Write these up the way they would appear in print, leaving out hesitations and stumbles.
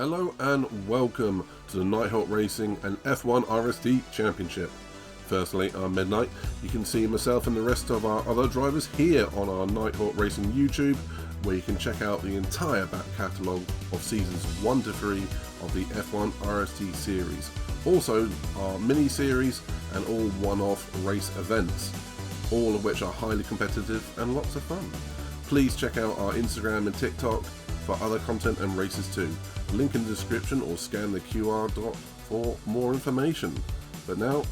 Hello and welcome to the Nighthawk Racing and F1 RST Championship. Firstly, I'm Midnight. You can see myself and the rest of our other drivers here on our Nighthawk Racing YouTube, where you can check out the entire back catalogue of seasons 1 to 3 of the F1 RST series. Also, our mini-series and all one-off race events, all of which are highly competitive and lots of fun. Please check out our Instagram and TikTok for other content and races too. Link in the description or scan the QR dot for more information. But now,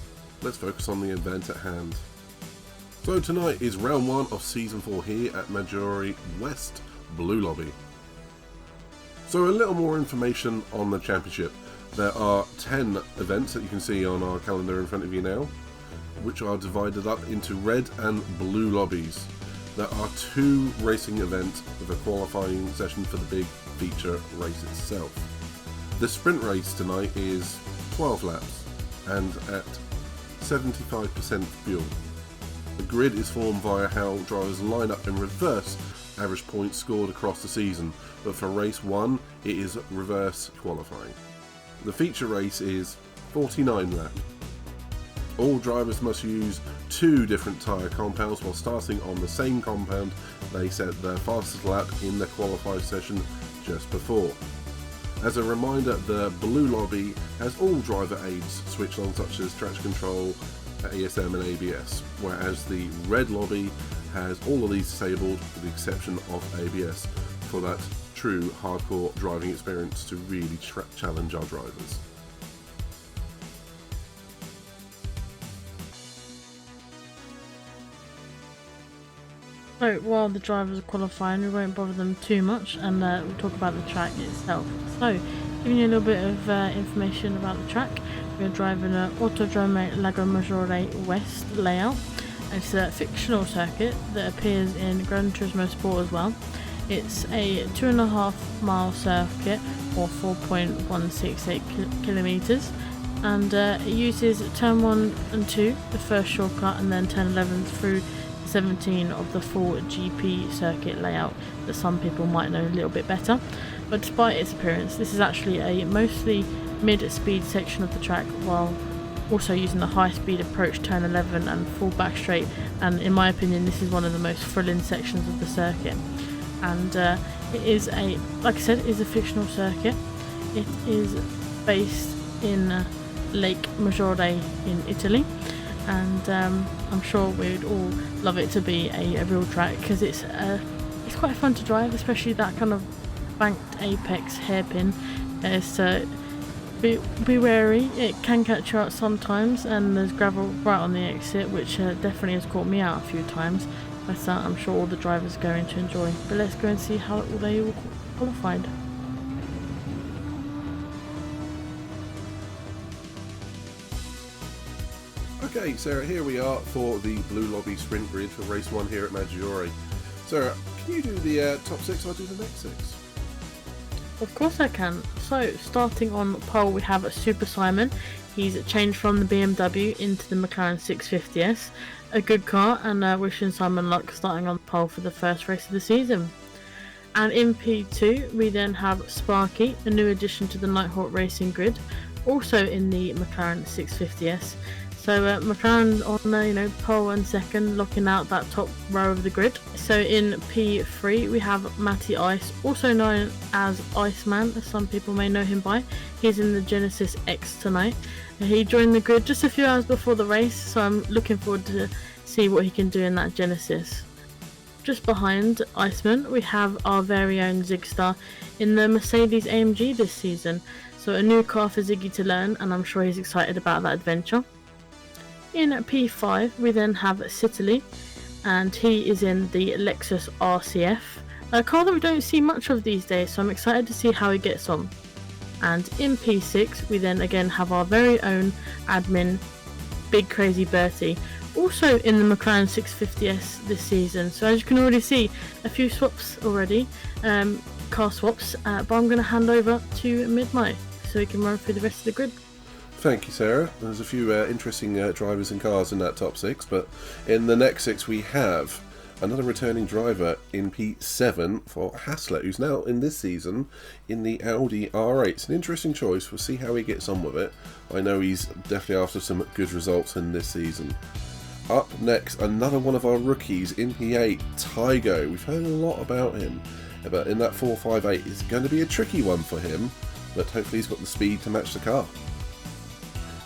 let's focus on the event at hand. So tonight is round 1 of season 4 here at Maggiore West Blue Lobby. So a little more information on the championship. There are 10 events that you can see on our calendar in front of you now, which are divided up into red and blue lobbies. There are 2 racing events with a qualifying session for the big feature race itself. The sprint race tonight is 12 laps and at 75% fuel. The grid is formed via how drivers line up in reverse average points scored across the season, but for race 1 it is reverse qualifying. The feature race is 49 laps. All drivers must use 2 different tyre compounds while starting on the same compound they set their fastest lap in the qualified session just before. As a reminder, the blue lobby has all driver aids switched on, such as traction control, ASM and ABS, whereas the red lobby has all of these disabled with the exception of ABS for that true hardcore driving experience to really challenge our drivers. So while the drivers are qualifying, we won't bother them too much, and we'll talk about the track itself. So, giving you a little bit of information about the track, we're driving an Autodrome Lago Maggiore West layout. It's a fictional circuit that appears in Gran Turismo Sport as well. It's a 2.5 mile circuit, or 4.168 kilometers, and it uses turn 1 and 2, the first shortcut, and then turn 11 through 17 of the full GP circuit layout that some people might know a little bit better. But despite its appearance, this is actually a mostly mid-speed section of the track, while also using the high-speed approach turn 11 and full back straight, and in my opinion this is one of the most thrilling sections of the circuit. And it is a, like I said, it is a fictional circuit. It is based in Lake Maggiore in Italy, and I'm sure we'd all love it to be a real track, because it's quite fun to drive, especially that kind of banked apex hairpin. Be wary, it can catch you out sometimes, and there's gravel right on the exit, which definitely has caught me out a few times, but I'm sure all the drivers are going to enjoy. But let's go and see how they all qualified. Okay, Sarah, here we are for the blue lobby sprint grid for race 1 here at Maggiore. Sarah, can you do the top 6? I'll do the next 6. Of course I can. So, starting on pole we have Super Simon. He's changed from the BMW into the Mclaren 650S. A good car, and wishing Simon luck starting on pole for the first race of the season. And in P2 we then have Sparky, a new addition to the Nighthawk Racing grid, also in the Mclaren 650S. So McLaren on pole and second, locking out that top row of the grid. So in P3 we have Matty Ice, also known as Iceman, as some people may know him by. He's in the Genesis X tonight. He joined the grid just a few hours before the race, so I'm looking forward to see what he can do in that Genesis. Just behind Iceman we have our very own Zigstar in the Mercedes AMG this season. So a new car for Ziggy to learn, and I'm sure he's excited about that adventure. In P5 we then have Citily, and he is in the Lexus RCF, a car that we don't see much of these days, so I'm excited to see how he gets on. And in P6 we then again have our very own admin, Big Crazy Bertie, also in the McLaren 650S this season. So as you can already see, a few swaps already, car swaps, but I'm going to hand over to Midnight so we can run through the rest of the grid. Thank you, Sarah. There's a few interesting drivers and cars in that top 6, but in the next 6 we have another returning driver in P7 for Hassler, who's now in this season in the Audi R8. It's an interesting choice. We'll see how he gets on with it. I know he's definitely after some good results in this season. Up next, another one of our rookies in P8, Tygo. We've heard a lot about him, but in that 458 is going to be a tricky one for him, but hopefully he's got the speed to match the car.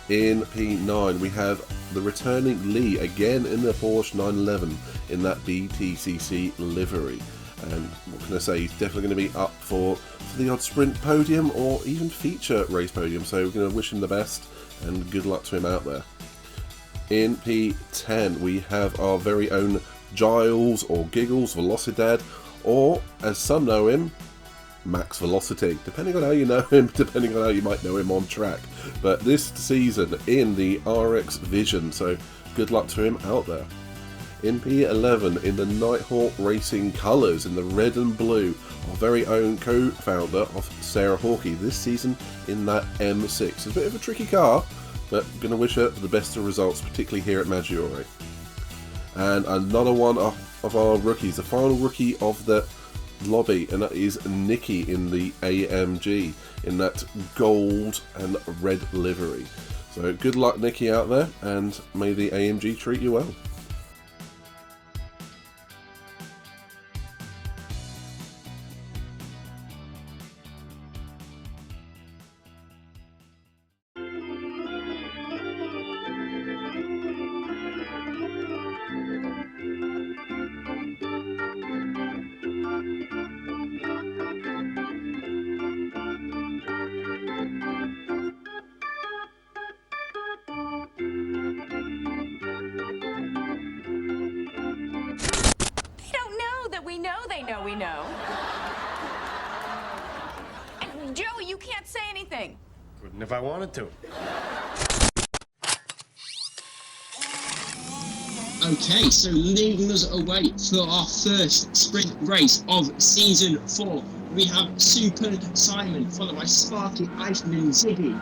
In P9 we have the returning Lee, again in the Porsche 911 in that BTCC livery. And what can I say, he's definitely going to be up for the odd sprint podium or even feature race podium, so we're going to wish him the best and good luck to him out there. In P10 we have our very own Giles or Giggles Velocidad, or as some know him, Max Velocity, depending on how you know him, depending on how you might know him on track. But this season in the RX Vision, so good luck to him out there. In P11, in the Nighthawk Racing colours, in the red and blue, our very own co-founder of Sarah Hawkey, this season in that M6. It's a bit of a tricky car, but going to wish her the best of results, particularly here at Maggiore. And another one of our rookies, the final rookie of the lobby, and that is Nikki in the AMG in that gold and red livery. So good luck, Nikki, out there, and may the AMG treat you well. We know. And Joey, you can't say anything. Couldn't if I wanted to. Okay, so leading us away for our first sprint race of season 4, we have Super Simon, followed by Sparky, Iceman and Ziggy.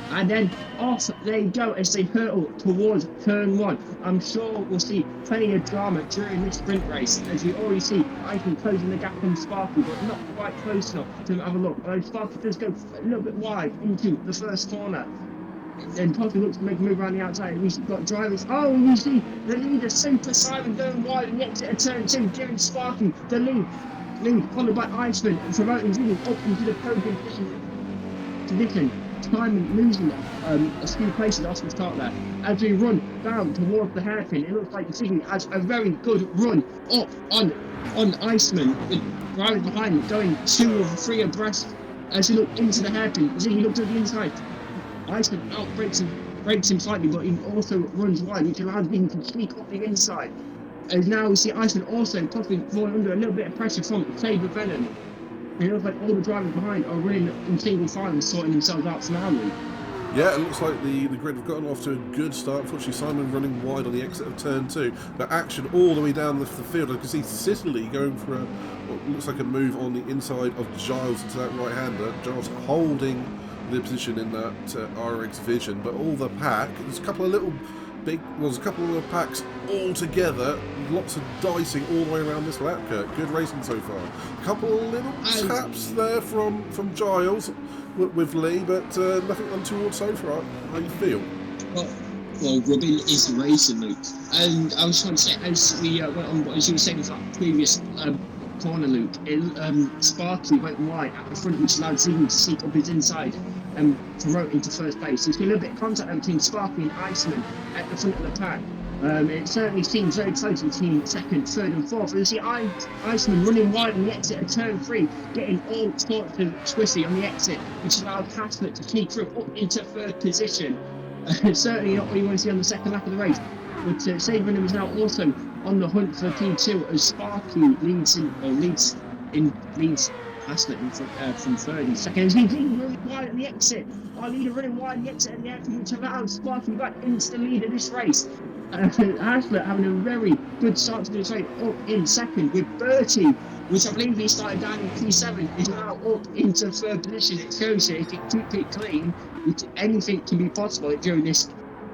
And then off they go as they hurtle towards turn 1. I'm sure we'll see plenty of drama during this sprint race, as we already see Iceman closing the gap on Sparky, but not quite close enough to have a look. Sparky does go a little bit wide into the first corner. Then Poppy looks to make a move around the outside. We've got drivers. Oh, we see the leader, Super Simon, going wide and exit at turn 2, giving Sparky the lead. Followed by Iceman and promoting Ziggy up into the podium position. Simon losing a few places off the start there. As we run down towards the hairpin, it looks like Ziggy has a very good run up on Iceman, with drivers behind going 2 or 3 abreast. As we look into the hairpin, Ziggy looks at the inside. Iceman outbreaks him slightly, but he also runs wide, which allows him to sneak up the inside. As now we see Iceman also possibly falling under a little bit of pressure from Saber Venom. It looks like all the drivers behind are running in single file and sorting themselves out finally. Yeah, it looks like the grid have gotten off to a good start. Unfortunately, Simon running wide on the exit of turn 2, but action all the way down the field. I can see Sicily going for what looks like a move on the inside of Giles into that right-hander. Giles holding the position in that RX Vision, but all the pack, there's a couple of little there's a couple of packs all together, lots of dicing all the way around this lap, Kurt. Good racing so far. A couple of little taps there from Giles with Lee, but nothing untoward so far. How do you feel? Well, Robin is racing, Luke. And I was trying to say, as we went on, as you were saying with that previous corner, Luke, Sparky went wide at the front, which allowed Ziggy to seek up his inside and promote into first place. There's been a little bit of contact between Sparky and Iceman at the front of the pack. It certainly seems very close between second, third and fourth. You see Iceman running wide on the exit at turn 3, getting all sorts of twisty on the exit, which allowed Hassler to sneak through up into third position. Certainly not what you want to see on the second lap of the race. But Saban is now also on the hunt for P2 as Sparky leads Hassler from third and second. As he's running wide at the exit. Our leader running wide at the exit and the exit, which allowed Sparky back into the lead of this race. Hassler having a very good start to this race, up in second with Bertie, which I believe he started down in P7, is now up into third position. It shows you if you keep it clean, which anything can be possible during this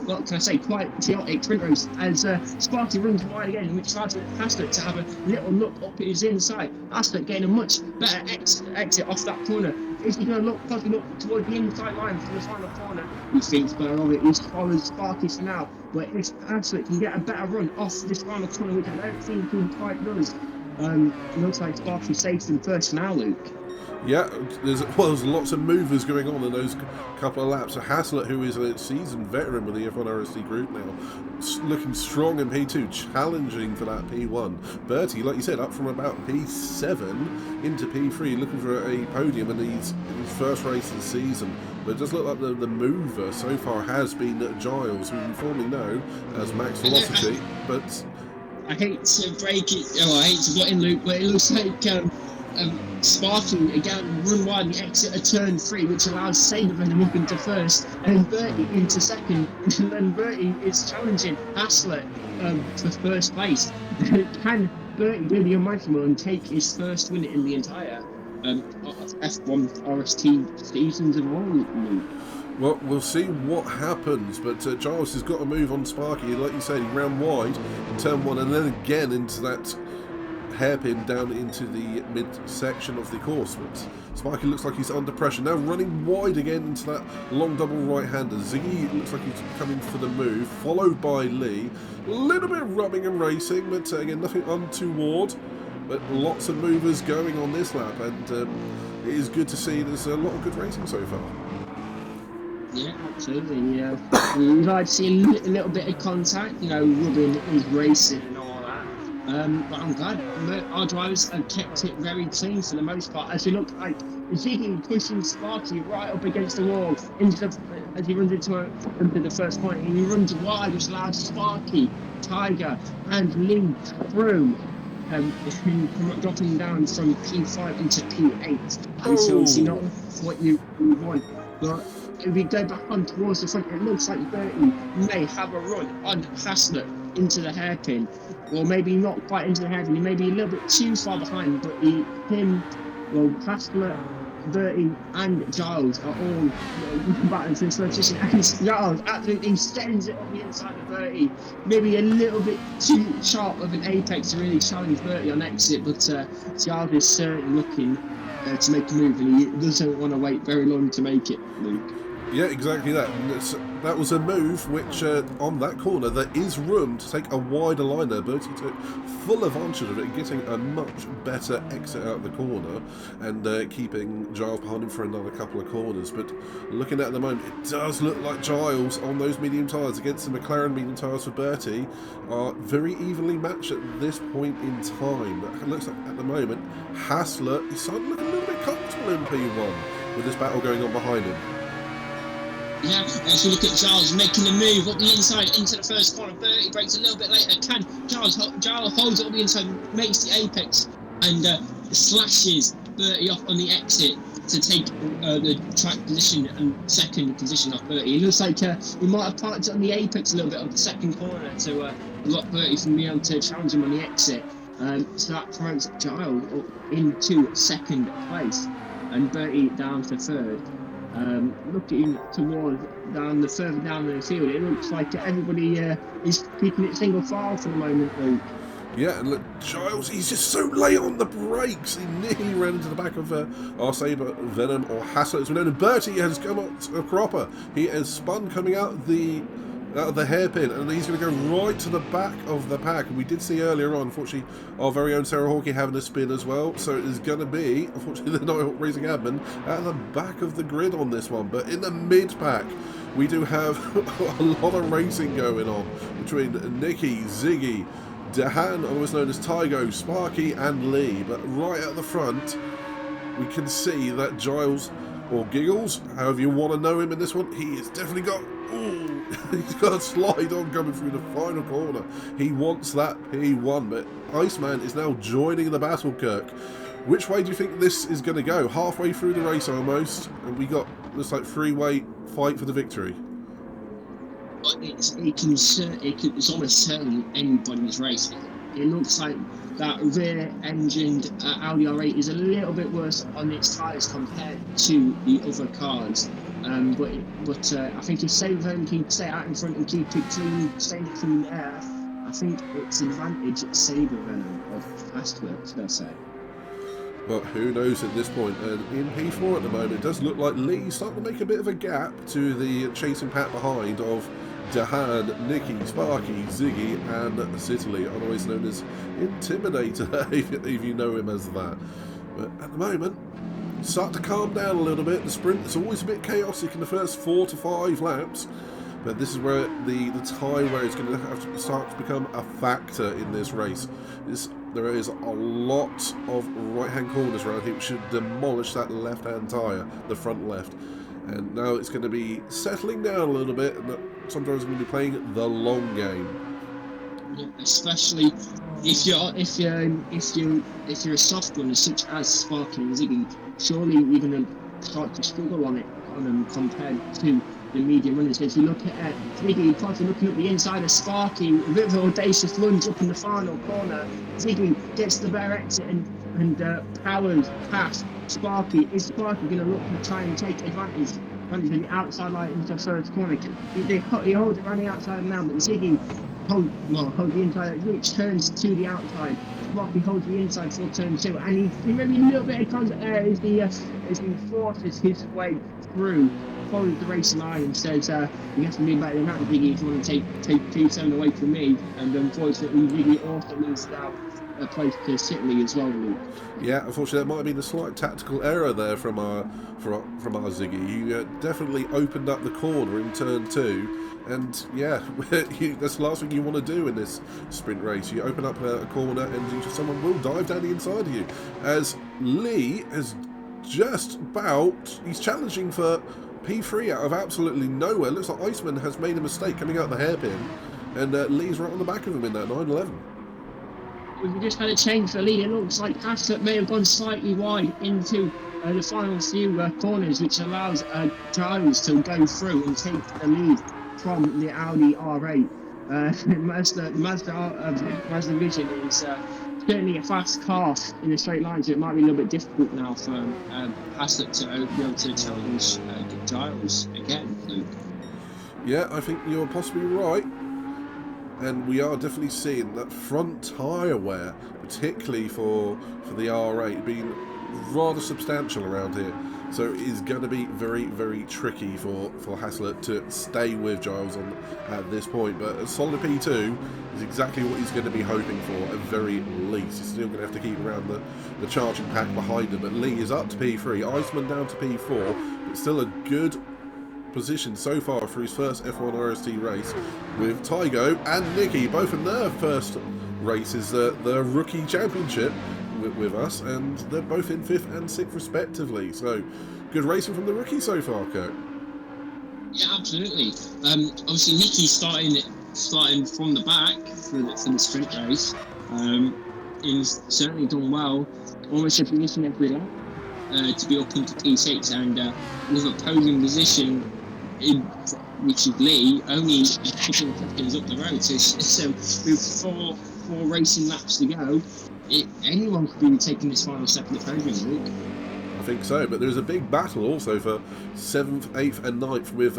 what can I say, quite chaotic sprint race as Sparky runs wide again, which allows Haslett to have a little look up his inside. Haslett getting a much better exit off that corner. Is he going to possibly look toward the inside line for the final corner? He thinks better of it. He's followed Sparky for now. But if Haslett can get a better run off this final corner, which I don't think he quite does, it looks like Sparky saves him first now, Luke. Yeah, there's lots of movers going on in those couple of laps. So Haslett, who is a seasoned veteran with the F1 RST group now, looking strong in P2, challenging for that P1. Bertie, like you said, up from about P7 into P3, looking for a podium in his first race of the season. But it does look like the mover so far has been Giles, who we formerly know as Max Velocity. But I hate to break it, I hate to butt in, Luke, but it looks like Sparky again run wide the exit of turn 3, which allows Saberman up into first and Bertie into second, and then Bertie is challenging Haslett for first place. Can Bertie do the unimaginable and take his first win in the entire F1 RST seasons of all? Well, we'll see what happens, but Giles has got to move on Sparky. Like you said, he ran wide in turn 1 and then again into that hairpin down into the mid-section of the course. But Sparky looks like he's under pressure. Now running wide again into that long double right-hander. Ziggy looks like he's coming for the move, followed by Lee. A little bit of rubbing and racing, but again, nothing untoward. But lots of movers going on this lap, and it is good to see there's a lot of good racing so far. Yeah, absolutely. Yeah, we'd like to see a little bit of contact, rubbing is racing and all that. But I'm glad our drivers have kept it very clean for the most part. As we look like Ziggy pushing Sparky right up against the wall as he runs into the first point, and he runs wide, which allows Sparky, Tiger, and Lee through. Dropping down from P5 into P8, and so it's not what you want. But if we go back on towards the front, it looks like Bertie may have a run on Haslett into the hairpin, or maybe not quite into the hairpin. He may be a little bit too far behind, but Haslett, Bertie, and Giles are all battling for this position. And Giles absolutely sends it on the inside of Bertie. Maybe a little bit too sharp of an apex to really challenge Bertie on exit, but Giles is certainly looking to make a move, and he doesn't want to wait very long to make it, Luke. Yeah, exactly that. And that was a move which, on that corner, there is room to take a wider line there. Bertie took full advantage of it, getting a much better exit out of the corner and keeping Giles behind him for another couple of corners. But looking at the moment, it does look like Giles on those medium tyres against the Mclaren medium tyres for Bertie are very evenly matched at this point in time. It looks like at the moment, Haslett is starting to look a little bit comfortable in P1 with this battle going on behind him. Yeah, as you look at Giles making the move up the inside into the first corner. Bertie breaks a little bit later. Giles holds it up the inside, makes the apex, and slashes Bertie off on the exit to take the track position and second position off Bertie. It looks like he might have parked it on the apex a little bit of the second corner to block Bertie from being able to challenge him on the exit. So that promotes Giles up into second place and Bertie down to third. Looking towards further down the field, it looks like everybody is keeping it single file for the moment, Luke. Yeah, and look, Giles, he's just so late on the brakes. He nearly ran into the back of our Sabre, Venom, or Haslett as we know. And Bertie has come up a cropper. He has spun coming out the hairpin, and he's going to go right to the back of the pack. And we did see earlier on, unfortunately, our very own Sarah Hawkey having a spin as well. So it is going to be, unfortunately, the Night Racing admin at the back of the grid on this one. But in the mid-pack, we do have a lot of racing going on between Nicky, Ziggy, Dehan, otherwise known as Tygo, Sparky, and Lee. But right at the front, we can see that Giles, or Giggles, however you want to know him in this one, he has definitely got... Ooh, he's got a slide on coming through the final corner. He wants that P1, but Iceman is now joining the battle, Kirk. Which way do you think this is going to go? Halfway through the race almost, and we got this like three-way fight for the victory. It's almost certainly anybody's race. it looks like that rear-engined Audi R8 is a little bit worse on its tyres compared to the other cars. But I think if Sabre can stay out in front and keep it clean, staying in clean air, I think it's advantage Sabre of Haslett, per se. But who knows at this point? And in P4 at the moment, it does look like Lee's starting to make a bit of a gap to the chasing pack behind of Dahan, Nicky, Sparky, Ziggy, and Sicily, otherwise known as Intimidator, if you know him as that. But at the moment, start to calm down a little bit. The sprint is always a bit chaotic in the first 4 to 5 laps, but this is where the time where it's going to have to start to become a factor in this race. There is a lot of right-hand corners around here which should demolish that left-hand tyre, the front left. And now it's going to be settling down a little bit, and sometimes going to be playing the long game. Yeah, especially if you're a soft runner such as Sparky and Ziggy, surely you're going to start to struggle on them compared to the medium runners. If you look at Ziggy, you're probably looking at the inside of Sparky, a bit of an audacious lunge up in the final corner. Ziggy gets the bare exit and powers past Sparky. Is Sparky going to look to try and take advantage of the outside light into the first corner? He holds it around the outside now, but Ziggy holds the inside, which turns to the outside. Sparky holds the inside for turn 2, and he maybe a little bit of contact there as he forces his way through, follows the race line and says, you have to be better than that, Ziggy, if you want to take 2 away from me. And unfortunately, Ziggy also loses out a place to Sitley as well, Luke. Yeah, unfortunately, that might have been a slight tactical error there from our Ziggy. He definitely opened up the corner in turn 2. And yeah, that's the last thing you want to do in this sprint race. You open up a corner and someone will dive down the inside of you. As Lee has just about, he's challenging for P3 out of absolutely nowhere. Looks like Iceman has made a mistake coming out the hairpin, and Lee's right on the back of him in that 911. We've just had a change for Lee. It looks like Haslett may have gone slightly wide into the final few corners, which allows drivers to go through and take the lead from the Audi R8. Mazda Vision is certainly a fast car in a straight line, so it might be a little bit difficult now for Haslett to be able to challenge Giles again, Luke. Yeah, I think you're possibly right. And we are definitely seeing that front tyre wear, particularly for the R8, being rather substantial around here. So it is going to be very, very tricky for Haslett to stay with Giles at this point. But a solid P2 is exactly what he's going to be hoping for, at very least. He's still going to have to keep around the charging pack behind him. But Lee is up to P3, Iceman down to P4, but still a good position so far for his first F1 RST race, with Tygo and Nicky both in their first races, the rookie championship with us, and they're both in 5th and 6th respectively. So good racing from the rookie so far, Kurt. Yeah, absolutely. Obviously Nicky's starting from the back for the sprint race. He's certainly done well, almost a position every lap to be up into P6, and with a podium position which is Lee, only a couple of seconds up the road. So with four racing laps to go, anyone could be taking this final step in the podium, Luke. I think so, but there's a big battle also for 7th, 8th and 9th with,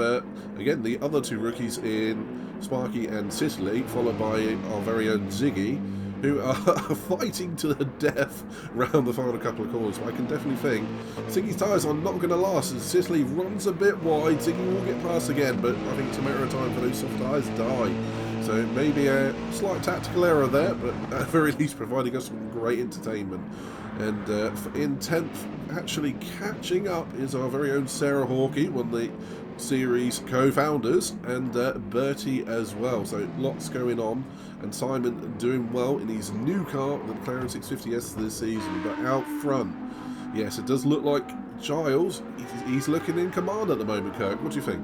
again, the other 2 rookies in Sparky and Sicily, followed by our very own Ziggy, who are fighting to the death round the final couple of corners. But I can definitely think Ziggy's tyres are not going to last as Sicily runs a bit wide. Ziggy will get past again, but I think it's a matter of time for those soft tyres die. So maybe a slight tactical error there, but at the very least providing us some great entertainment. And in 10th, actually catching up, is our very own Sarah Hawkey, one of the series co-founders, and Bertie as well. So lots going on, and Simon doing well in his new car, the McLaren 650S this season. But out front, yes, it does look like Giles, he's looking in command at the moment, Kirk. What do you think?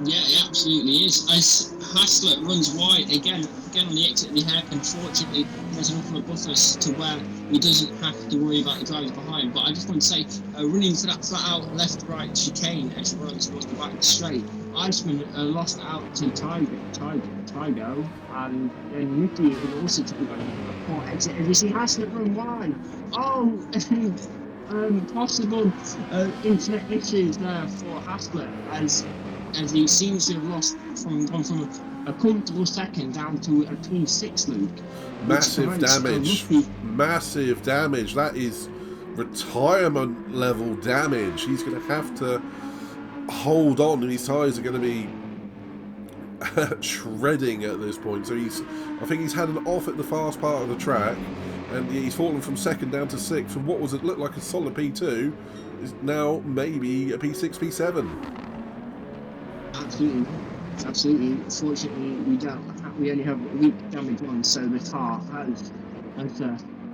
Yeah, it absolutely is. As Haslett runs wide again on the exit of the hairpin, fortunately there's enough of a buffer to where he doesn't have to worry about the drivers behind. But I just want to say, running for that flat out left-right chicane as he runs towards the back straight, Iceman lost out to Tygo, and then Nicky also took a poor exit. And you see Haslett run wide. Oh, possible internet issues there for Haslett as he seems to have gone from a comfortable second down to a P6 loop. Massive damage. Massive damage. That is retirement level damage. He's going to have to hold on, and his tyres are going to be shredding at this point. So I think he's had an off at the fast part of the track, and he's fallen from second down to sixth. From what was it looked like a solid P2, is now maybe a P6, P7. Absolutely. Fortunately, we only have weak damage on, so the car has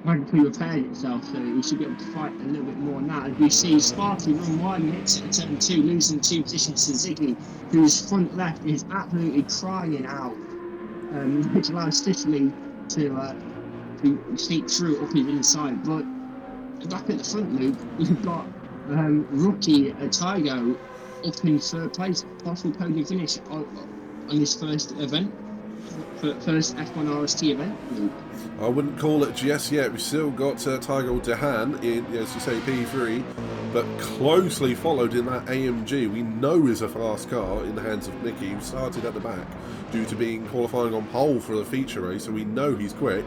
magically repaired itself, so we should be able to fight a little bit more now. As we see Sparky run wide and exit at turn 2, losing 2 positions to Ziggy, whose front left is absolutely crying out, which allows Sicily to sneak through up his inside. But back at the front loop, we've got rookie Tygo up in third place, possible podium finish on his first event, first F1 RST event. I wouldn't call it just yet. We've still got Tygo Dehan in, as you say, P3, but closely followed in that AMG. We know is a fast car in the hands of Nicky, who started at the back due to being qualifying on pole for the feature race, so we know he's quick.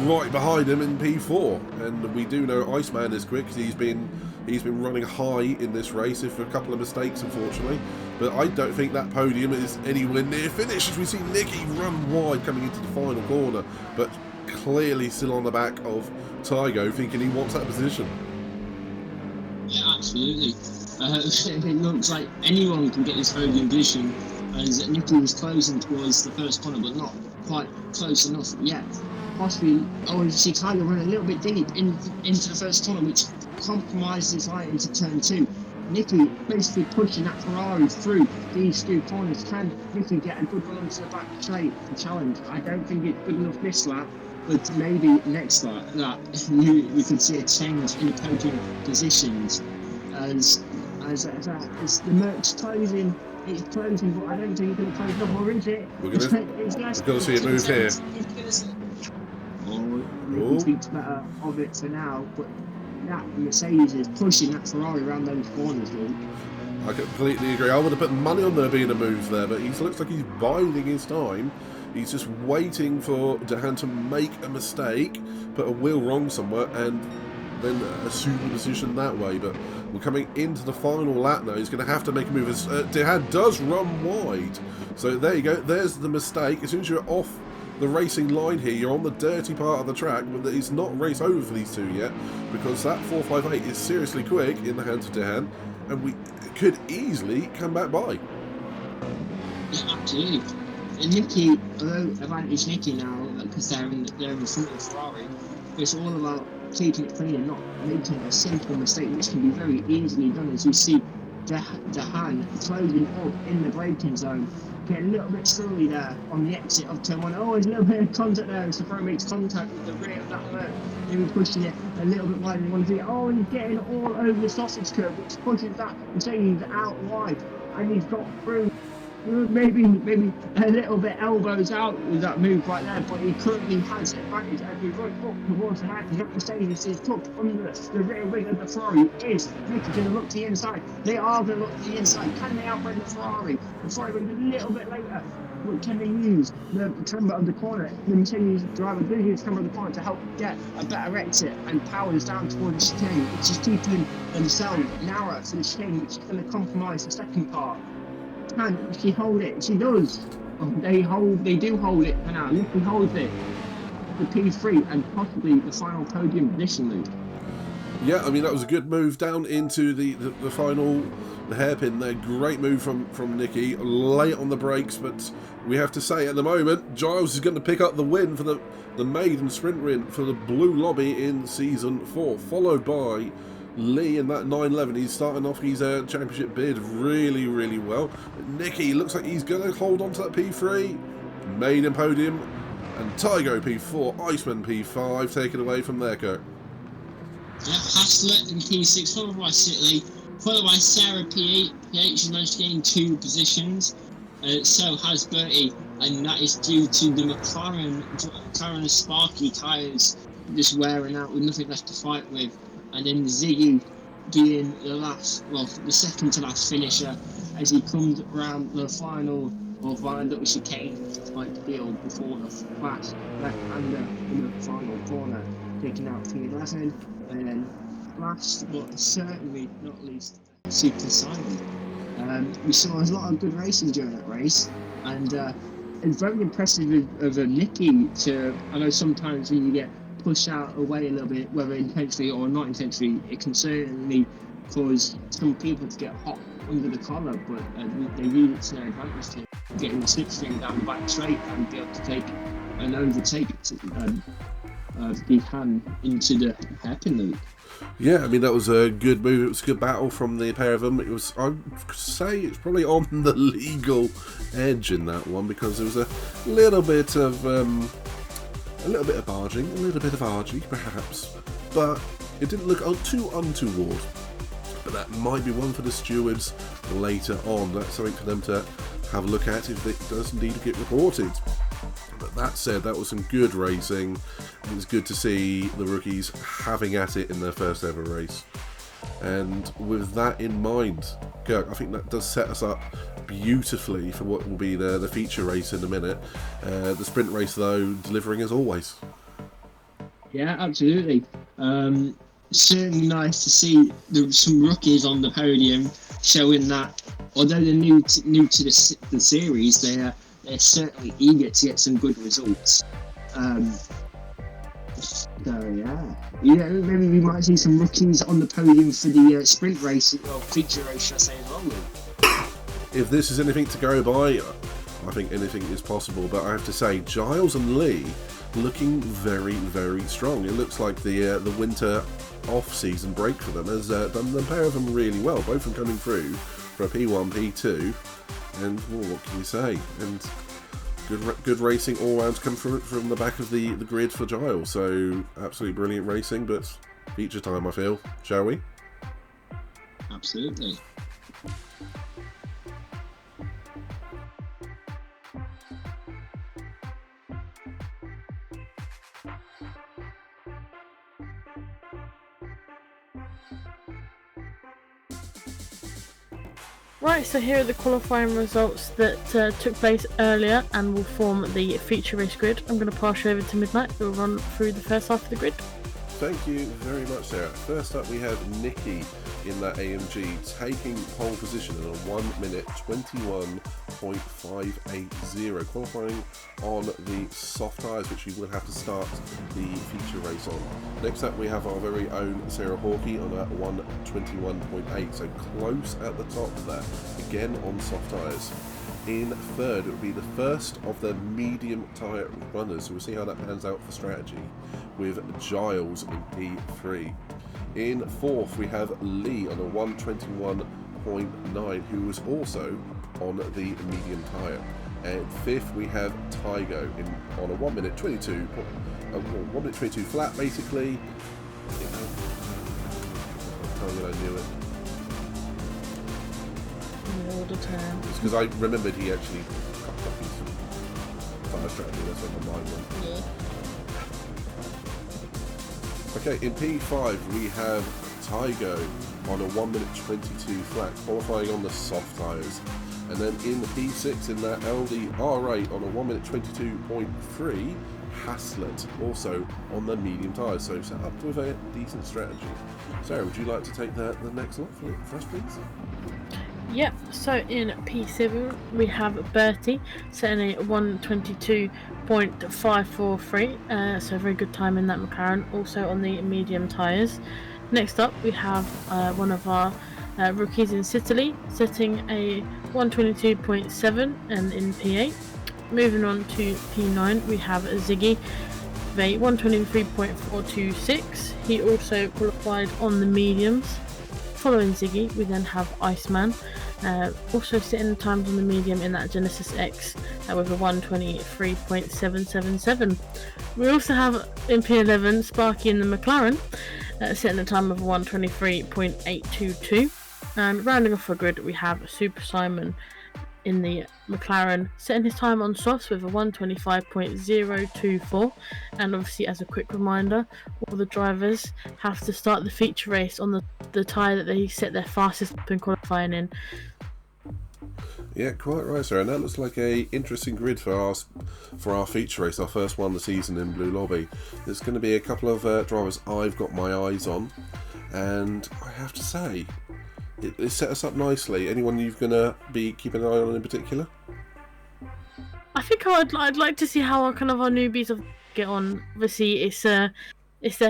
Right behind him in P4, and we do know Iceman is quick. He's been running high in this race, if a couple of mistakes, unfortunately. But I don't think that podium is anywhere near finished, as we see Nicky run wide coming into the final corner, but clearly still on the back of Tygo, thinking he wants that position. Yeah, absolutely. It looks like anyone can get this podium position, as Nicky was closing towards the first corner, but not quite close enough yet. Possibly, you see Tygo run a little bit deep into the first corner, which compromised his line into turn 2. Nicky basically pushing that Ferrari through these 2 corners. Can Nicky get a good run to the back straight to challenge? I don't think it's good enough this lap, but maybe next lap we can see a change in the podium positions as the merc's closing. It's closing, but I don't think it's going to close up, or is it? We're going to see it move here. Nicky thinks better of it for now, but that Mercedes is pushing that Ferrari around those corners, Luke. I completely agree. I would have put money on there being a move there, but he looks like he's biding his time. He's just waiting for Dehan to make a mistake, put a wheel wrong somewhere, and then assume the position that way. But we're coming into the final lap now. He's going to have to make a move. Dehan does run wide. So there you go. There's the mistake. As soon as you're off the racing line here, you're on the dirty part of the track, but it's not race over for these two yet, because that 458 is seriously quick in the hands of Dehan, and we could easily come back by. Yeah, absolutely. And Nicky, although advantage Nicky now, because they're in front of Ferrari, it's all about keeping it clean and not making a simple mistake, which can be very easily done, as you see Dehan closing up in the braking zone. Get a little bit slowly there on the exit of turn 1. Oh, there's a little bit of contact there as the Ferrari makes contact with the rear of that Merc. Maybe pushing it a little bit wider than one feet. Oh, and he's getting all over the sausage curve, which pushes that Mercedes out wide. And he's got through. Maybe a little bit elbows out with that move right there, but he currently has advantage as we run up towards the back. That Mercedes is tucked under the rear wing of the Ferrari. Is Nicky going to look to the inside? They are going to look to the inside. Can they outrun the Ferrari? The Ferrari will be a little bit later. But can they use the camber of the corner? The Mercedes driver does use the camber of the corner to help get a better exit and powers down towards the chicane, which is keeping themselves narrow for the chicane, which is going to compromise the second part. Can she hold it? She does. They do hold it for now. Nicky holds it. The P3 and possibly the final podium position move. Yeah, I mean, that was a good move down into the final, the hairpin there. Great move from Nicky. Late on the brakes, but we have to say at the moment, Giles is going to pick up the win for the maiden sprint win for the Blue Lobby in Season 4, followed by Lee in that 911. He's starting off his championship bid really, really well. Nicky looks like he's going to hold on to that P3. Maiden podium. And Tygo P4, Iceman P5, taken away from there, Kurt. Yeah, Haslett in P6, followed by Sittley. Followed by Sarah P8. She managed to gain 2 positions. So has Bertie, and that is due to the McLaren Sparky tyres just wearing out with nothing left to fight with, and then Ziggy being the second to last finisher as he comes around the final or viaduct with chicane type deal before the flash left-hander in the final corner, taking out P11, and then last but certainly not least, Super Simon. We saw a lot of good racing during that race, and it's very impressive of Nicky to. I know sometimes when you get pushed out away a little bit, whether intentionally or not intentionally, it can certainly cause some people to get hot under the collar, but they use it to their advantage to getting the slipstream down the back straight and be able to take and overtake the hand into the hairpin loop. Yeah, I mean, that was a good move. It was a good battle from the pair of them. It was, I would say, it's probably on the legal edge in that one, because there was a little bit of barging, a little bit of argy, perhaps, but it didn't look too untoward. But that might be one for the stewards later on. That's something for them to have a look at if it does indeed get reported. But that said, that was some good racing. It was good to see the rookies having at it in their first ever race. And with that in mind, Kirk, I think that does set us up beautifully for what will be the feature race in a minute. The sprint race, though, delivering as always. Yeah, absolutely. Certainly nice to see some rookies on the podium, showing that although they're new to the series, they're certainly eager to get some good results. Maybe we might see some rookies on the podium for the sprint race or feature race, should I say, as well. If this is anything to go by, I think anything is possible. But I have to say, Giles and Lee looking very, very strong. It looks like the winter off-season break for them has done the pair of them really well. Both of them coming through for a P1, P2, and what can you say? And good racing all round to come from the back of the grid for Giles. So absolutely brilliant racing, but feature time, I feel. Shall we? Absolutely. Right, so here are the qualifying results that took place earlier and will form the feature race grid. I'm going to pass you over to Midnight, who will run through the first half of the grid. Thank you very much, Sarah. First up, we have Nicky in that AMG taking pole position in a 1 minute 21.580, qualifying on the soft tyres, which we will have to start the feature race on. Next up, we have our very own Sarah Hawkey on a 121.8, so close at the top there, again on soft tyres. In third, it will be the first of the medium tyre runners, so we'll see how that pans out for strategy, with Giles in P3. In fourth, we have Lee on a 121.9, who was also on the medium tyre. And fifth, we have Tygo on a 1 minute 22 flat, basically. I knew it. All the time. It's because I remembered he actually cocked up his tyre strategy. That's where my mind went. Yeah. Okay, in P5 we have Tygo on a 1 minute 22 flat, qualifying on the soft tyres. And then in the P6 in that Audi R8 on a 1 minute 22.3, Haslett also on the medium tyres, so set up with a decent strategy. Sarah, would you like to take the next lot for us, please? Yep, so in P7 we have Bertie setting a 122.543, so very good time in that McLaren, also on the medium tyres. Next up we have one of our rookies in Sicily setting a 122.7 and in P8. Moving on to P9 we have Ziggy with a 123.426. He also qualified on the mediums. Following Ziggy, we then have Iceman, also sitting the times on the medium in that Genesis X with a 123.777. We also have in P11 Sparky in the McLaren, setting the time of 123.822. And rounding off the grid, we have Super Simon in the McLaren, setting his time on softs with a 125.024. And obviously, as a quick reminder, all the drivers have to start the feature race on the tyre that they set their fastest lap in qualifying in. Yeah, quite right, sir. And that looks like a interesting grid for our feature race, our first one of the season in Blue Lobby. There's going to be a couple of drivers I've got my eyes on, and I have to say, it set us up nicely. Anyone you're going to be keeping an eye on in particular? I think I'd like to see how our newbies get on. Obviously, it's their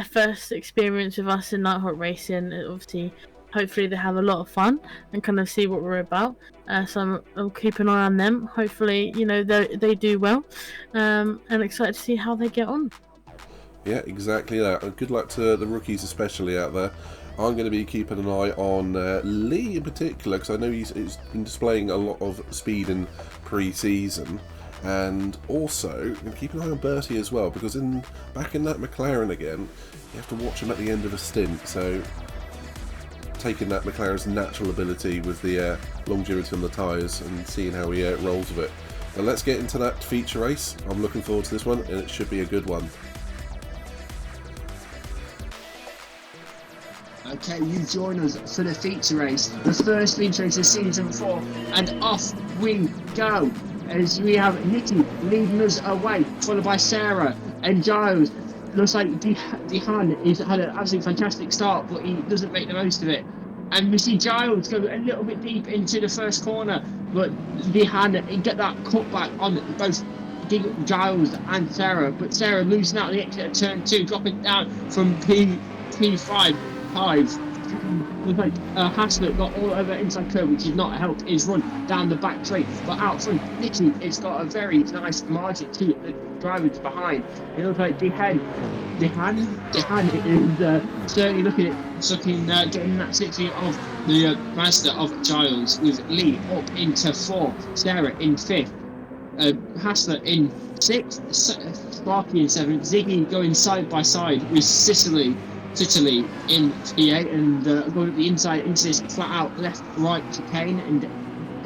first experience with us in Nighthawk Racing. Obviously, hopefully they have a lot of fun and kind of see what we're about. So I'll keep an eye on them. Hopefully, they do well, and excited to see how they get on. Yeah, exactly that. And good luck to the rookies, especially out there. I'm going to be keeping an eye on Lee in particular, because I know he's been displaying a lot of speed in pre-season, and also keep an eye on Bertie as well, because back in that McLaren again, you have to watch him at the end of a stint. So taking that McLaren's natural ability with the longevity on the tyres and seeing how he rolls with it. Now let's get into that feature race. I'm looking forward to this one, and it should be a good one. Okay, you join us for the feature race, the first feature race of season 4, and off we go. As we have Nikki leading us away, followed by Sarah and Giles. Looks like Dehan has had an absolutely fantastic start, but he doesn't make the most of it. And we see Giles go a little bit deep into the first corner, but Dehan get that cutback on both Giles and Sarah. But Sarah losing out the exit of turn 2, dropping down from P5. Looks like Haslett got all over inside curve, which did not help his run down the back straight. But out front, Nicky, it's got a very nice margin to the drivers behind. It looks like Dehan is certainly looking at getting that 60 of the master of Giles, with Lee up into 4th, Sarah in 5th, Haslett in 6th, Sparky in 7th, Ziggy going side by side with Sicily in P8, and going up the inside into this flat out left right chicane, and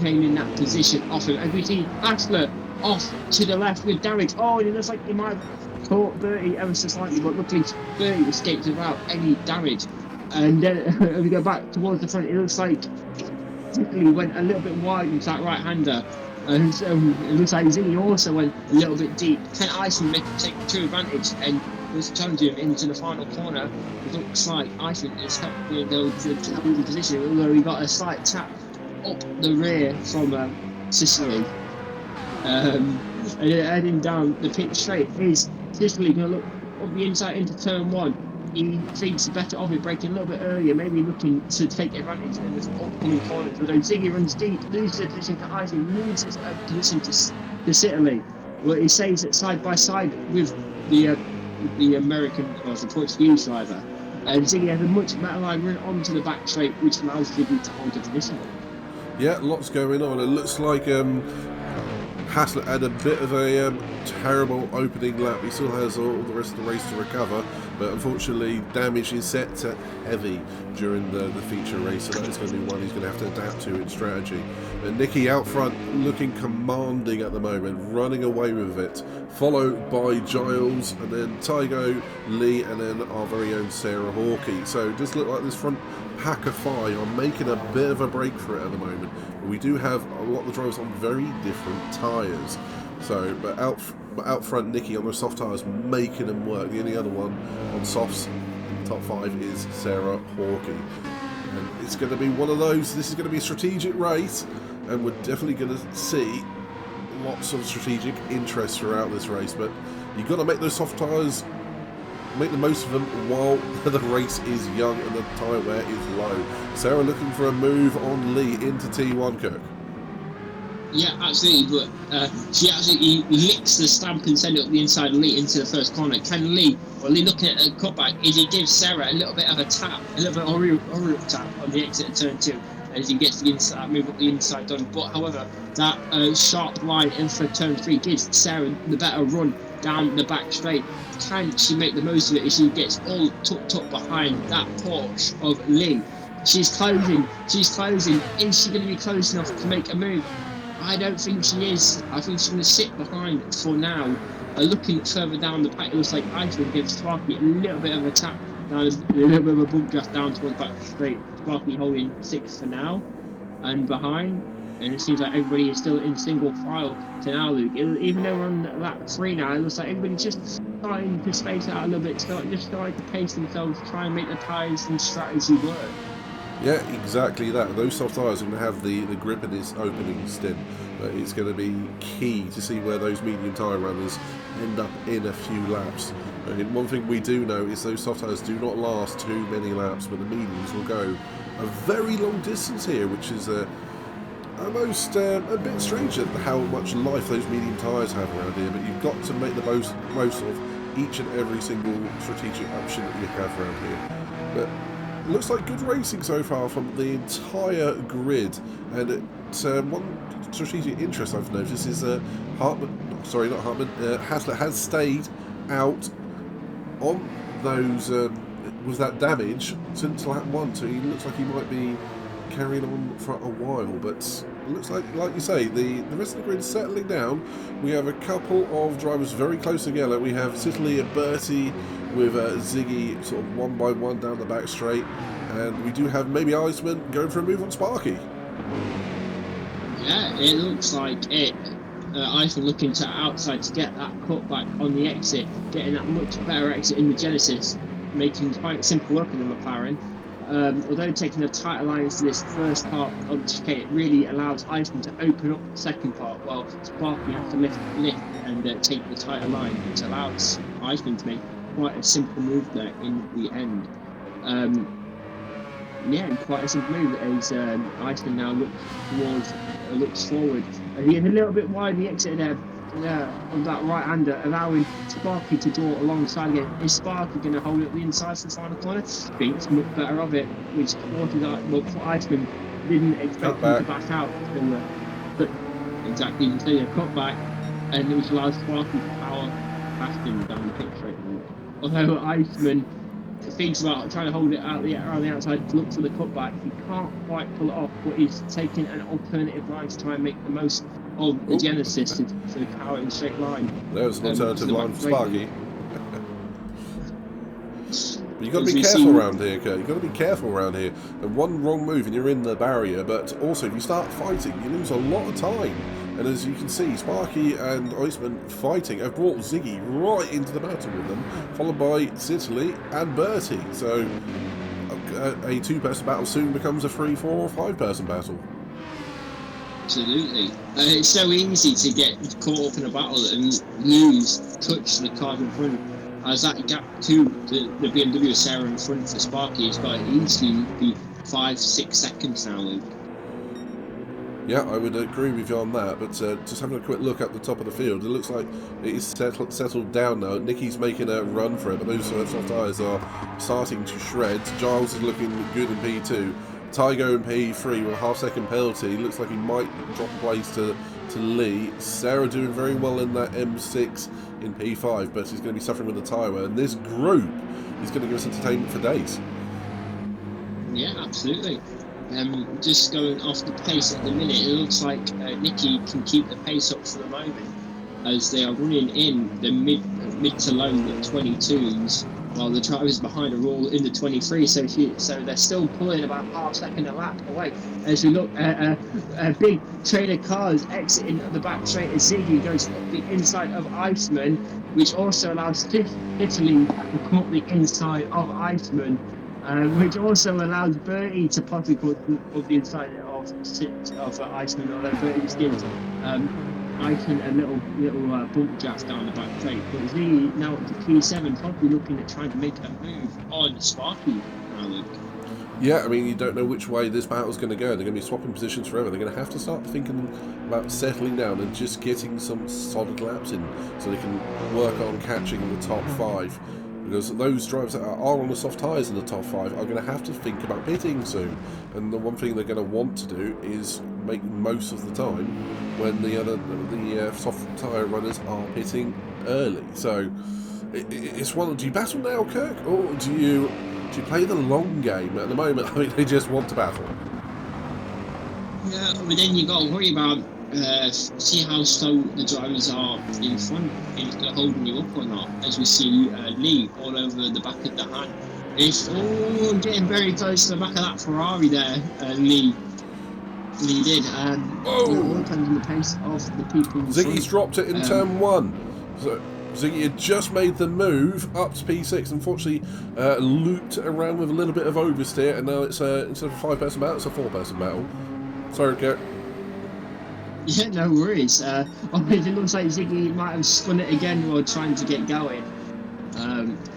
Kane in that position off him. And we see Haslett off to the left with damage. Oh, and it looks like he might have caught Bertie ever so slightly, but luckily Bertie escaped without any damage. And then we go back towards the front, it looks like Ziggy went a little bit wide into that right hander. And it looks like Ziggy also went a little bit deep. Can Iceland take true advantage and was challenging him into the final corner? It looks like Iceland is helping the challenging position, although he got a slight tap up the rear from Sicily. And heading down the pit straight is Sicily going to look up the inside into turn 1. He thinks better of it, braking a little bit earlier, maybe looking to take advantage in this upcoming corner. Although Ziggy runs deep, loses the position to Iceland, loses a position to Sicily. Well, he stays side by side with the American, or the Portuguese driver. And Ziggy has a much better line run onto the back straight, which allows Ziggy to hold the position. Yeah, lots going on. It looks like Haslett had a bit of a terrible opening lap. He still has all the rest of the race to recover, but unfortunately damage is set to heavy during the feature race, so that is going to be one he's going to have to adapt to in strategy. And Nicky out front looking commanding at the moment, running away with it, followed by Giles, and then Tygo, Lee, and then our very own Sarah Hawkey. So it does look like this front pack of 5 are making a bit of a break for it at the moment. We do have a lot of the drivers on very different tyres. So, but out front, Nicky on the soft tyres making them work. The only other one on softs in the top 5 is Sarah Hawkey. And it's going to be one of those. This is going to be a strategic race, and we're definitely going to see lots of strategic interest throughout this race. But you've got to make those soft tyres, make the most of them while the race is young and the tyre wear is low. Sarah looking for a move on Lee into T1, Kirk. Yeah, absolutely, but she absolutely licks the stamp and send it up the inside of Lee into the first corner. Can Lee, well, Lee looking at a cutback, is he gives Sarah a little bit of a tap, a little bit of a tap on the exit of turn 2, as he gets the inside, move up the inside done. But however, that sharp line in for turn 3 gives Sarah the better run down the back straight. Can she make the most of it as she gets all tucked up behind that Porsche of Lee? She's closing. She's closing. Is she going to be close enough to make a move? I don't think she is. I think she's going to sit behind for now. Looking further down the pack, it looks like Iceland gives Sparky a little bit of a tap down, a little bit of a bump draft down towards back straight. Sparky holding 6 for now, and behind. And it seems like everybody is still in single file to now, Luke. Even though we're on lap 3 now, it looks like everybody's just starting to space out a little bit, just starting to pace themselves, try and make the tyres and strategy work. Yeah, exactly that. Those soft tyres are going to have the grip in this opening stint. But it's going to be key to see where those medium tyre runners end up in a few laps. And one thing we do know is those soft tyres do not last too many laps, but the mediums will go a very long distance here, which is almost a bit strange at how much life those medium tyres have around here. But you've got to make the most of each and every single strategic option that you have around here. But looks like good racing so far from the entire grid, and one strategic interest I've noticed is Haslett has stayed out on those was that damage since lap 1, so he looks like he might be carrying on for a while, but it looks like you say, the rest of the grid is settling down. We have a couple of drivers very close together. We have Sitterly and Bertie with Ziggy sort of one by one down the back straight, and we do have maybe Iceman going for a move on Sparky. Yeah, it looks like it. Iceman looking to outside to get that cutback on the exit, getting that much better exit in the Genesis, making quite simple work in the McLaren. Although taking a tighter lines to this first part of the chicane, it really allows Iceman to open up the second part, while Sparky has to lift and take the tighter line, which allows Iceman to make quite a simple move there in the end. Yeah, quite a simple move as Iceman now looks forward. He is a little bit wide the exit there on that right-hander, allowing Sparky to draw alongside again. Is Sparky going to hold it the inside for the final corner? Thinks much better of it, which Iceman didn't expect him to back out. But exactly, you can see a cutback, and which allows Sparky to power past him down the pit straight. Although Iceman thinks about trying to hold it out around the outside to look for the cutback, he can't quite pull it off, but he's taking an alternative line to try and make the most of the Genesis to power in a straight line. There's an alternative line for Sparky. But you've got to be careful around here, Kurt. You've got to be careful around here. And one wrong move and you're in the barrier, but also if you start fighting, you lose a lot of time. And as you can see, Sparky and Iceman fighting have brought Ziggy right into the battle with them, followed by Sitterly and Bertie. So a 2-person battle soon becomes a 3-, 4-, or 5-person battle. Absolutely. It's so easy to get caught up in a battle and touch the cars in front. As that gap to the BMW Sarah in front for Sparky has got easily be 5-6 seconds now, Luke. Yeah, I would agree with you on that, but just having a quick look at the top of the field, it looks like it is settled down now. Nicky's making a run for it, but those soft tyres are starting to shred. Giles is looking good in P2. Tygo in P3 with a half-second penalty. Looks like he might drop a place to Lee. Sarah doing very well in that M6 in P5, but he's going to be suffering with the tyre wear. And this group is going to give us entertainment for days. Yeah, absolutely. Just going off the pace at the minute, it looks like Nicky can keep the pace up for the moment as they are running in the mid to low 22s, while the drivers behind are all in the 23. So they're still pulling about half second a lap away. As we look at a big train of cars exiting the back straight as Ziggy goes up the inside of Iceman, which also allows Italy to come up the inside of Iceman. Which also allows Bertie to possibly put the inside of Iceman, although Bertie's gives Iceman a little bump draft down the back straight. But Z now up to P7, probably looking at trying to make a move on Sparky now, Luke. Yeah, I mean, you don't know which way this battle's going to go. They're going to be swapping positions forever. They're going to have to start thinking about settling down and just getting some solid laps in so they can work on catching the top 5. Because those drivers that are on the soft tyres in the top 5 are going to have to think about pitting soon. And the one thing they're going to want to do is make most of the time when the soft tyre runners are pitting early. So it's one. Do you battle now, Kirk, or do you play the long game? At the moment, I think they just want to battle. Yeah, but then you got to worry about see how slow the drivers are in front, if they're holding you up or not. As we see Lee all over the back of the hand. It's all getting very close to the back of that Ferrari there, Lee did. It all depends on the pace of the people in Ziggy's front. dropped it in turn 1. So Ziggy had just made the move up to P6. Unfortunately, looped around with a little bit of oversteer, and now it's instead of a 5-person battle, it's a 4-person battle. Sorry, Kirk. Yeah, no worries. It looks like Ziggy might have spun it again while trying to get going.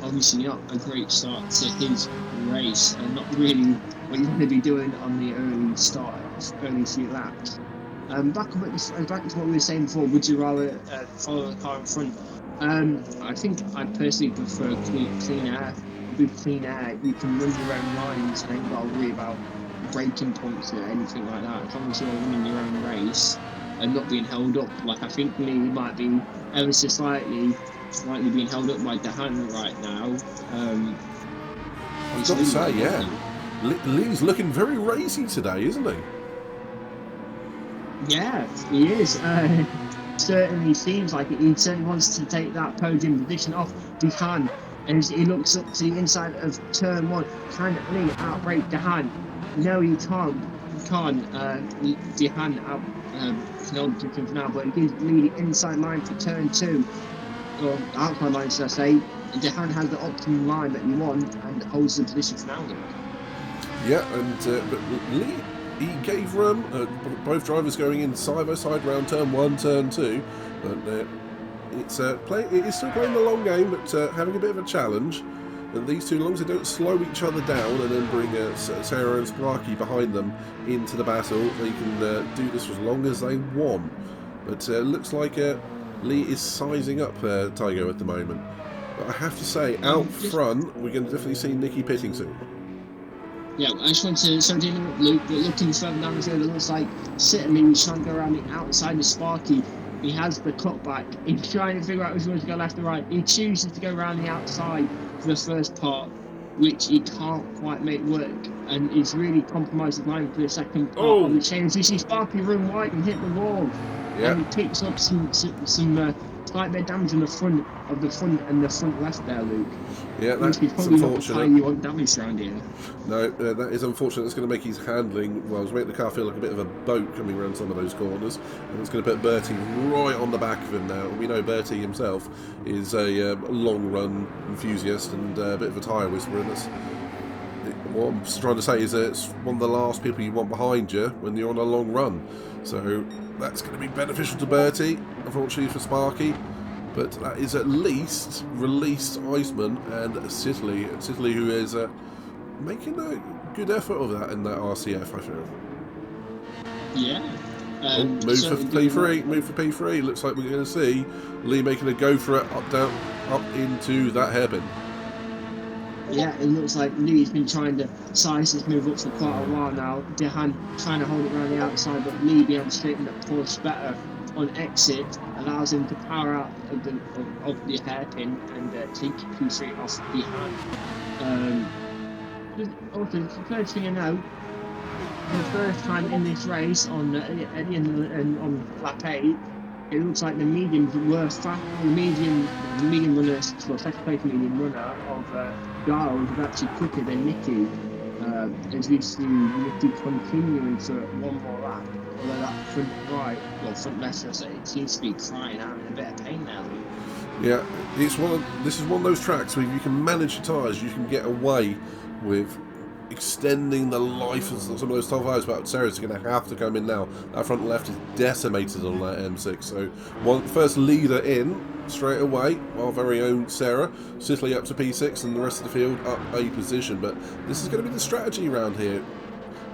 Obviously not a great start to his race, and not really what you want to be doing on the early few laps. Back to what we were saying before, would you rather follow the car in front? I think I personally prefer clean air. With clean air, you can run your own lines and ain't got to worry about braking points or anything like that. As long as you're running your own race and not being held up. Like, I think Lee might be ever so slightly being held up by Dehan right now. I've got to say, yeah, Lee's looking very racy today, isn't he? Yeah, he is. Certainly seems like it. He certainly wants to take that podium position off Dehan. As he looks up to the inside of turn 1, can Lee outbrake Dehan? No, he can't. Dehan out can for now, but it gives Lee the inside line for turn 2. Or outside line, should I say. Dehan has the optimum line that you want and holds the position for now. Yeah, and but Lee, he gave room. Both drivers going in side by side round turn 1, turn 2. But it is still playing the long game, but having a bit of a challenge. And these two, as long as they don't slow each other down and then bring Sarah and Sparky behind them into the battle, they can do this for as long as they want. But it looks like Lee is sizing up Tygo at the moment. But I have to say, out front, we're going to definitely see Nicky pitting soon. Yeah, I just want to start dealing with Luke, but looking further down the field, it looks like certainly he's trying to go around the outside of Sparky. He has the cutback. He's trying to figure out which way to go left or right. He chooses to go around the outside for the first part, which he can't quite make work. And he's really compromised his line for the second part of the change. We see Sparky run wide and hit the wall. Yeah. And he picks up some slight bit of damage in the front and the front left there, Luke. Yeah, that's unfortunate. Not the car you want damage around here. No, that is unfortunate. It's going to make his handling, well, it's making the car feel like a bit of a boat coming around some of those corners. And it's going to put Bertie right on the back of him now. We know Bertie himself is a long-run enthusiast and a bit of a tyre whisperer. And what I'm trying to say is that it's one of the last people you want behind you when you're on a long run. So that's going to be beneficial to Bertie, unfortunately for Sparky. But that is at least released Iceman and Sitley, who is making a good effort of that in that RCF, I feel. Yeah. Move for P3. Looks like we're going to see Lee making a go for it, up into that hairpin. Yeah, it looks like Lee's been trying to size his move up for quite a while now. Dehan trying to hold it around the outside, but Lee being able to straighten up Porsche better on exit allows him to power out of the hairpin and take P3 off behind. Also, the first thing I know, for the first time in this race at the end on lap 8, it looks like the mediums were fast. The medium runner, well, second place medium runner of Giles was actually quicker than Nicky. As we see Nicky continuing for one more lap. Although that front left, it seems to be crying out in a bit of pain now. Yeah, this is one of those tracks where if you can manage your tyres, you can get away with extending the life of some of those top tyres, but Sarah's going to have to come in now. That front left is decimated on that M6, so first leader in straight away, our very own Sarah. Sitley up to P6 and the rest of the field up a position, but this is going to be the strategy around here.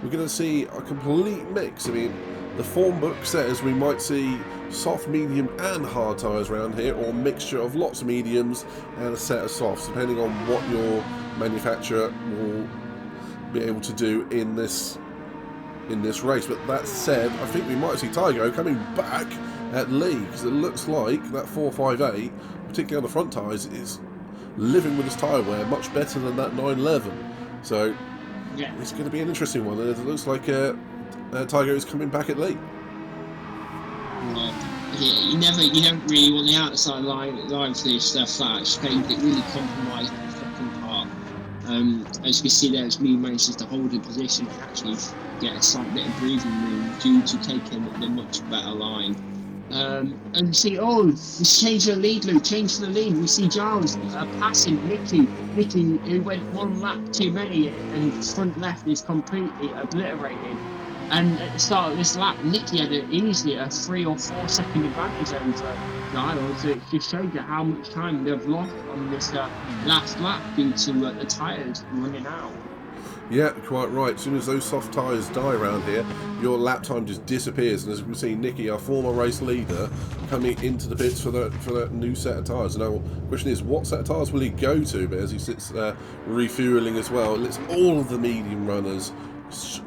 We're going to see a complete mix. I mean, the form book says we might see soft, medium and hard tyres around here, or a mixture of lots of mediums and a set of softs, depending on what your manufacturer will be able to do in this race. But that said, I think we might see Tygo coming back at Lee, because it looks like that 458, particularly on the front tyres, is living with his tyre wear much better than that 911. So Yeah. it's going to be an interesting one. And it looks like Tygo is coming back at Lee. Well, you don't really want the outside line for this stuff. It really compromised the second part. As you can see there, as Lee manages to hold a position and actually get a slight bit of breathing room due to taking the much better line. And see, it's changed the lead, Luke. Change the lead. We see Giles passing Nicky, who went one lap too many, and front left is completely obliterated. And at the start of this lap, Nicky had easily a 3 or 4 second advantage over Giles. So it just showed you how much time they've lost on this last lap due to the tyres running out. Yeah, quite right. As soon as those soft tyres die around here, your lap time just disappears. And as we can see, Nicky, our former race leader, coming into the pits for that new set of tyres. Now, the question is, what set of tyres will he go to? But as he sits there refueling as well, it lets all of the medium runners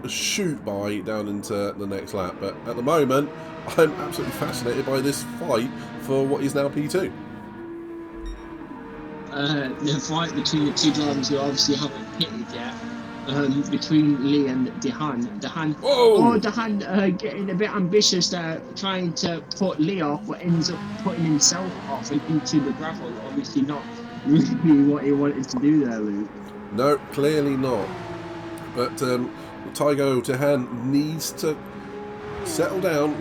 shoot by down into the next lap. But at the moment, I'm absolutely fascinated by this fight for what is now P2. The fight between the two drivers who obviously haven't pitted yet. Between Lee and Dehan. Dehan getting a bit ambitious there, trying to put Lee off, but ends up putting himself off and into the gravel. Obviously not really what he wanted to do there, Luke. No, clearly not. But Tygo Dehan needs to settle down,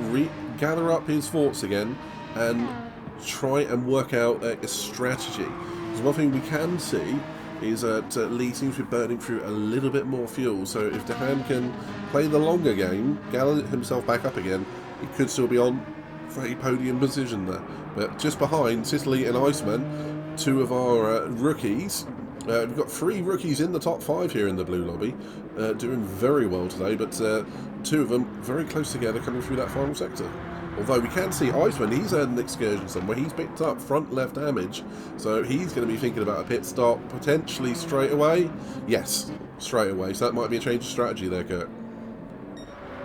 gather up his thoughts again, and try and work out a strategy. There's one thing we can see is that Lee seems to be burning through a little bit more fuel, so if Dehan can play the longer game, gather himself back up again, he could still be on for a podium position there. But just behind Sicily and Iceman, two of our rookies. We've got 3 rookies in the top 5 here in the blue lobby, doing very well today, but 2 of them very close together coming through that final sector. Although we can see Iceman, he's had an excursion somewhere. He's picked up front left damage, so he's going to be thinking about a pit stop potentially straight away. Yes, straight away. So that might be a change of strategy there, Kurt.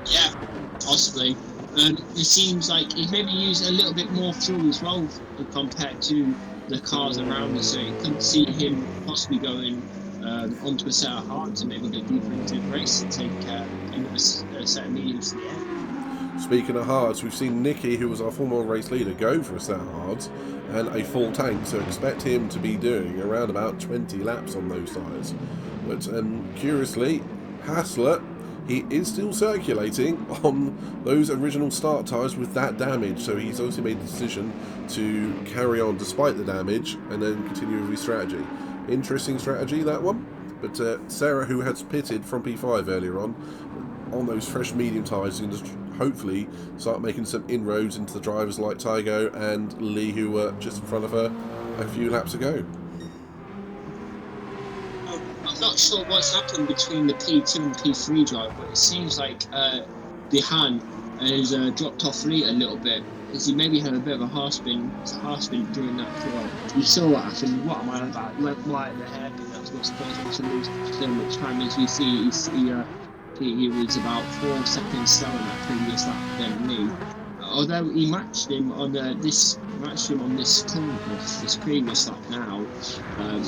Yeah, possibly. It seems like he's maybe used a little bit more fuel as well compared to the cars around us, so you could see him possibly going onto a set of hards and maybe go deeper into the race and take another set of mediums to the end. Speaking of hards, we've seen Nicky, who was our former race leader, go for a set of hards and a full tank, so expect him to be doing around about 20 laps on those tyres. But curiously, Hassler, he is still circulating on those original start tyres with that damage, so he's also made the decision to carry on despite the damage and then continue with his strategy. Interesting strategy, that one. But Sarah, who has pitted from P5 earlier on those fresh medium tyres, is going to hopefully start making some inroads into the drivers like Tygo and Lee, who were just in front of her a few laps ago. I'm not sure what's happened between the P2 and P3 drive, but it seems like Dehan has dropped off Lee a little bit, because he maybe had a bit of a half spin during that throw. You saw what happened. What am I about? He went right at the hairpin. That's what's caused him to lose so much time. As we see, he was about 4 seconds slower in that previous lap than Lee. Although he matched him on this previous lap now,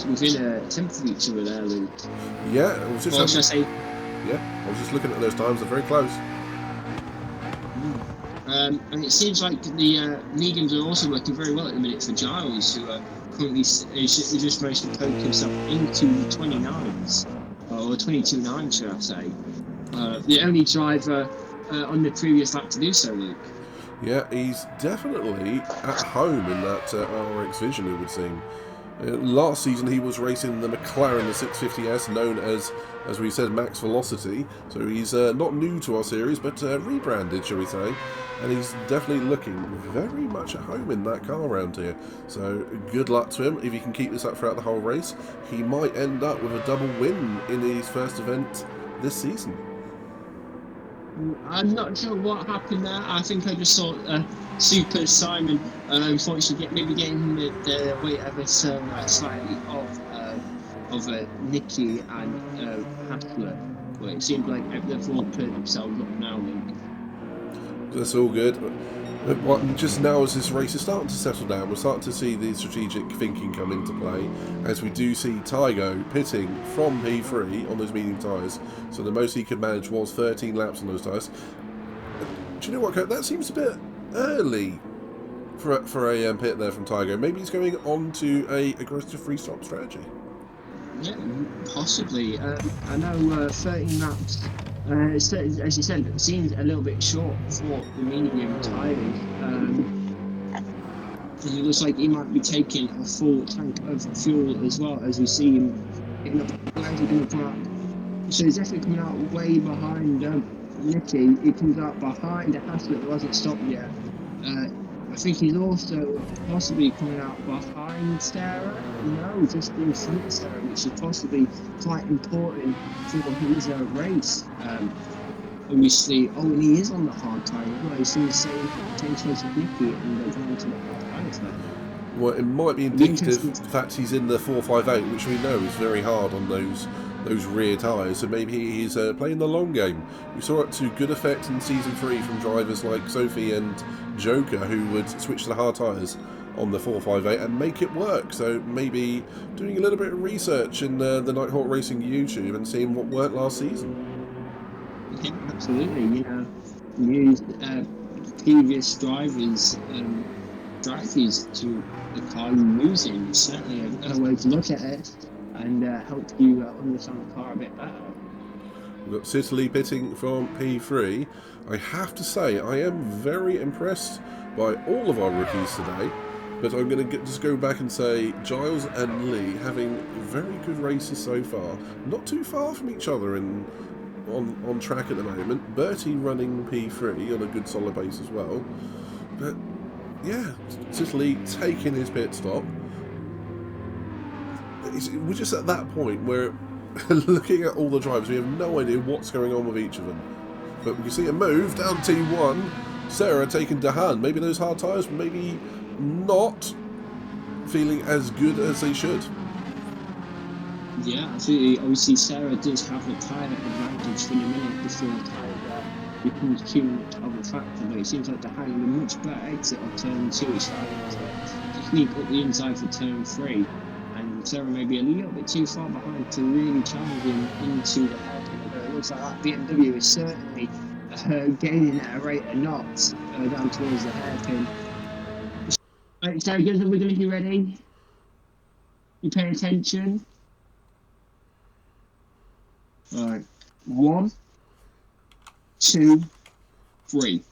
within a tenth of each other there, Luke. Yeah, I was just looking at those times. They're very close. And it seems like the mediums are also working very well at the minute for Giles, who currently just managed to poke himself into 29s, or 22.9, should I say. The only driver on the previous lap to do so, Luke. Yeah, he's definitely at home in that RX Vision, it would seem. Last season he was racing the Mclaren, the 650S, known as we said, Max Velocity. So he's not new to our series, but rebranded, shall we say. And he's definitely looking very much at home in that car around here. So good luck to him. If he can keep this up throughout the whole race, he might end up with a double win in his first event this season. I'm not sure what happened there. I think I just saw Super Simon, unfortunately, maybe getting the weight ever so slightly of Nicky and Hassler. But it seemed like they've all turned themselves up now. That's all good. Just now as this race is starting to settle down, we're starting to see the strategic thinking come into play, as we do see Tygo pitting from P3 on those medium tyres. So the most he could manage was 13 laps on those tyres. Do you know what, Kurt? That seems a bit early for a pit there from Tygo. Maybe he's going on to a aggressive free-stop strategy. Yeah, possibly. I know 13 laps, as you said, it seems a little bit short for the medium tyres. It looks like he might be taking a full tank of fuel as well, as we see him getting up. Where's he going to come out? So he's definitely coming out way behind Nicky. He comes out behind the Haas that wasn't stopped yet. I think he's also possibly coming out behind Sarah. No, just in front of Sarah, which is possibly quite important for his race. Obviously, and he is on the hard tyre. Well, he's in the same choice as Nicky, and they're going to the hard tyre. Well, it might be indicative of the fact he's in the 458, which we know is very hard on those rear tyres, so maybe he's playing the long game. We saw it to good effect in Season 3 from drivers like Sophie and Joker, who would switch to the hard tyres on the 458 and make it work. So maybe doing a little bit of research in the Nighthawk Racing YouTube and seeing what worked last season. Yeah, absolutely. Use previous drivers' strategies to the car you're using. It's certainly a way to look at it and help you understand the car a bit better. We've got Sicily pitting from P3. I have to say, I am very impressed by all of our rookies today, but I'm going to just go back and say Giles and Lee having very good races so far. Not too far from each other on track at the moment. Bertie running P3 on a good solid base as well. But yeah, Sicily taking his pit stop. We're just at that point where looking at all the drivers, we have no idea what's going on with each of them. But we can see a move down T1. Sarah taking Dahan. Maybe those hard tyres, maybe not feeling as good as they should. Yeah, absolutely. Obviously, Sarah does have a tyre advantage for the minute before the tyre becomes too much of a factor. But it seems like Dahan with a much better exit on turn 2 is starting to sneak up the inside for turn 3. Sarah may be a little bit too far behind to really challenge him into the hairpin. It looks like that BMW is certainly gaining at a rate of knots down towards the hairpin. Right, Sarah, we're going to be ready. You paying attention? Alright. 1, 2, 3.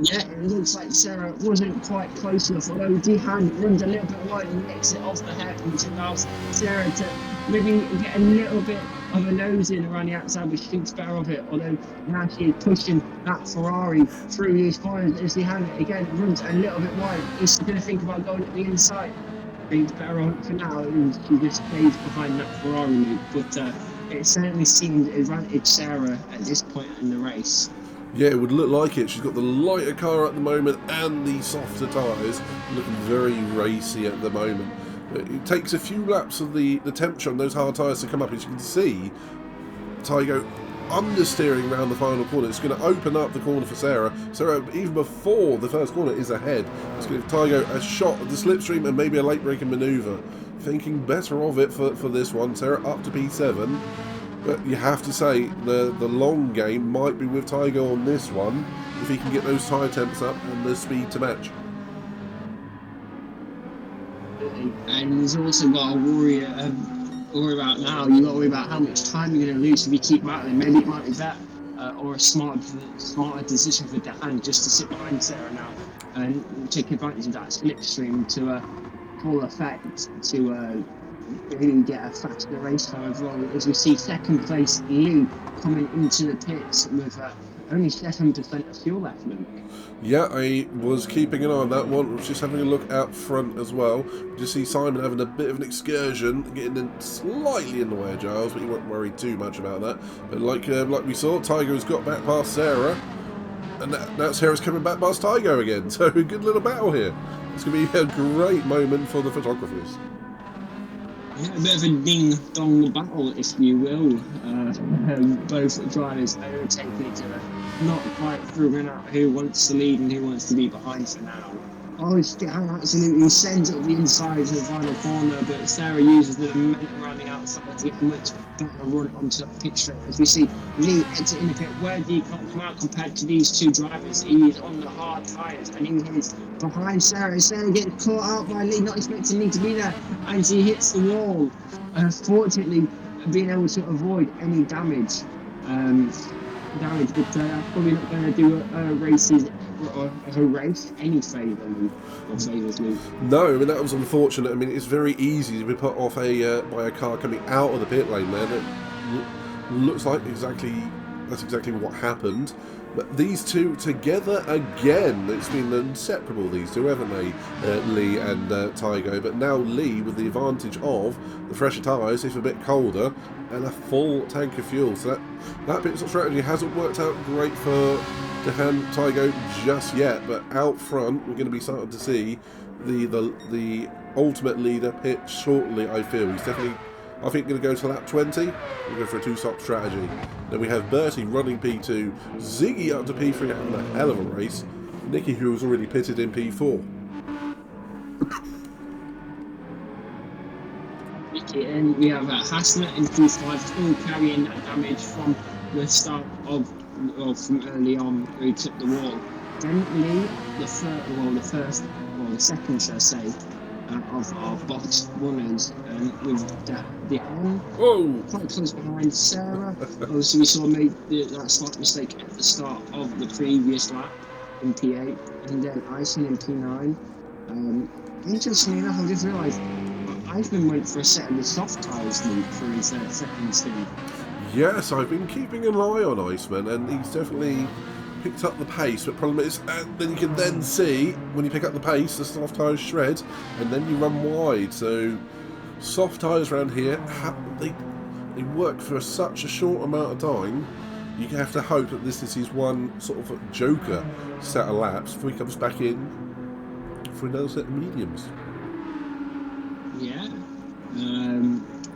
Yeah, it looks like Sarah wasn't quite close enough, although Dahan runs a little bit wide and nicks it off the hairpin, which allows Sarah to maybe get a little bit of a nose in around the outside, which thinks better of it, although now she is pushing that Ferrari through these corners as Dahan again runs a little bit wide. Is she going to think about going at the inside? Thinks better on it for now, and she just stays behind that Ferrari loop, but it certainly seems advantage Sarah at this point in the race. Yeah, it would look like it. She's got the lighter car at the moment and the softer tyres, looking very racy at the moment. It takes a few laps of the temperature on those hard tyres to come up. As you can see, Tygo understeering around the final corner. It's going to open up the corner for Sarah. Sarah, even before the first corner, is ahead. It's going to give Tygo a shot at the slipstream and maybe a late braking manoeuvre. Thinking better of it for this one. Sarah up to P7. But you have to say, the long game might be with Tygo on this one, if he can get those tyre temps up and the speed to match. And he's also got to worry about now. You've got to worry about how much time you're going to lose if you keep battling. Maybe it might be that, or a smarter decision for Dahan just to sit behind Sarah now and take advantage of that slipstream to full effect to really get a faster race time overall. As we see second place Lee coming into the pits with only 7% of fuel left, Luke. Yeah, I was keeping an eye on that one. I was just having a look out front as well. Just see Simon having a bit of an excursion, getting in slightly in the way of Giles, but you won't worry too much about that. But like we saw, Tygo has got back past Sarah, and now Sarah's coming back past Tygo again. So a good little battle here. It's going to be a great moment for the photographers. Yeah, a bit of a ding-dong battle, if you will. Both drivers overtaking each other, not quite figuring out who wants to lead and who wants to be behind for now. Oh, Dehan absolutely sends it the inside to the final corner, but Sarah uses the momentum around the outside to get a much better run onto that pit straight. As we see Lee exiting the pit, where he can't come out compared to these two drivers. He is on the hard tyres and he is behind Sarah. Sarah gets caught out by Lee, not expecting Lee to be there, and she hits the wall. Fortunately, being able to avoid any damage. But probably not going to do a race any favours Luke. No, I mean that was unfortunate. I mean it's very easy to be put off by a car coming out of the pit lane there. It looks like that's exactly what happened. But these two together again, it's been inseparable, these two, haven't they? Lee and Tygo. But now Lee with the advantage of the fresher tyres, if a bit colder, and a full tank of fuel. So that pit stop strategy hasn't worked out great for Dehan Tygo just yet. But out front, we're going to be starting to see the ultimate leader pit shortly, I feel. He's definitely, I think, going to go to lap 20. We'll go for a two-stop strategy. Then we have Bertie running P2, Ziggy up to P3 having a hell of a race, Nicky, who was already pitted in P4. Nicky, and we have Hassler in P5, still carrying that damage from the start of from early on, where he took the wall. Then Lee, the second, shall I say, of our box runners, with Dehan quite close behind Sarah. Obviously, we saw made that slight mistake at the start of the previous lap in P8, and then Iceman in P9. Interestingly enough, I just realised Iceman went for a set of the soft tyres for his second stint. Yes, I've been keeping an eye on Iceman, and he's definitely picked up the pace, but problem is, then you can then see, when you pick up the pace, the soft tyres shred, and then you run wide. So soft tyres around here, they work for such a short amount of time. You have to hope that this is his one sort of joker set of laps before he comes back in for another set of mediums. Yeah,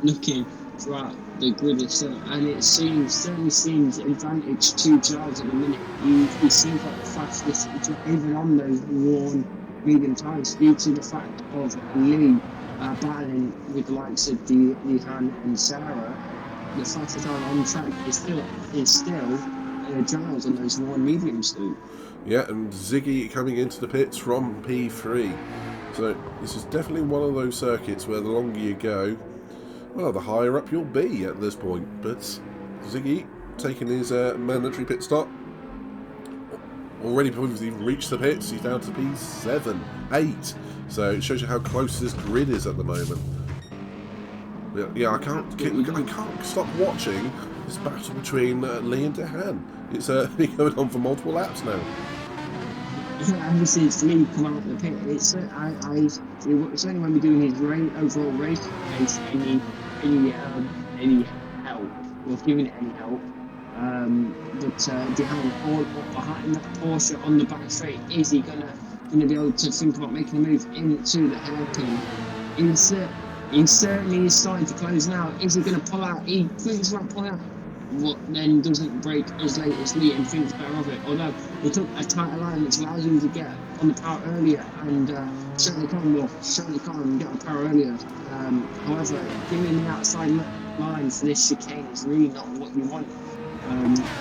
looking throughout the grid itself, and it certainly seems advantage to Giles at the minute. He seems like the fastest, even on those worn medium tyres, due to the fact of Lee battling with the likes of Dehan and Sarah. The fastest tyre on track is still Giles on those worn mediums too. Yeah, and Ziggy coming into the pits from P3. So this is definitely one of those circuits where the longer you go, well, the higher up you'll be at this point. But Ziggy taking his mandatory pit stop. Already before he's even reached the pits, he's down to P7, 8. So it shows you how close this grid is at the moment. Yeah, I can't stop watching this battle between Lee and Dehan. It's been going on for multiple laps now. Yeah, ever since Lee come out of the pit, it's certainly when we're doing his overall race pace, any help, or giving it any help. But Dehan all up behind that Porsche on the back straight, is he gonna be able to think about making a move into the hairpin? He certainly is starting to close now. Is he going to pull out? He thinks about pulling out. What then doesn't break as late as Lee and thinks better of it. Although he took a tighter line which allows him to get on the power earlier, and certainly can't get on power earlier. However, giving the outside line for this chicane is really not what you want.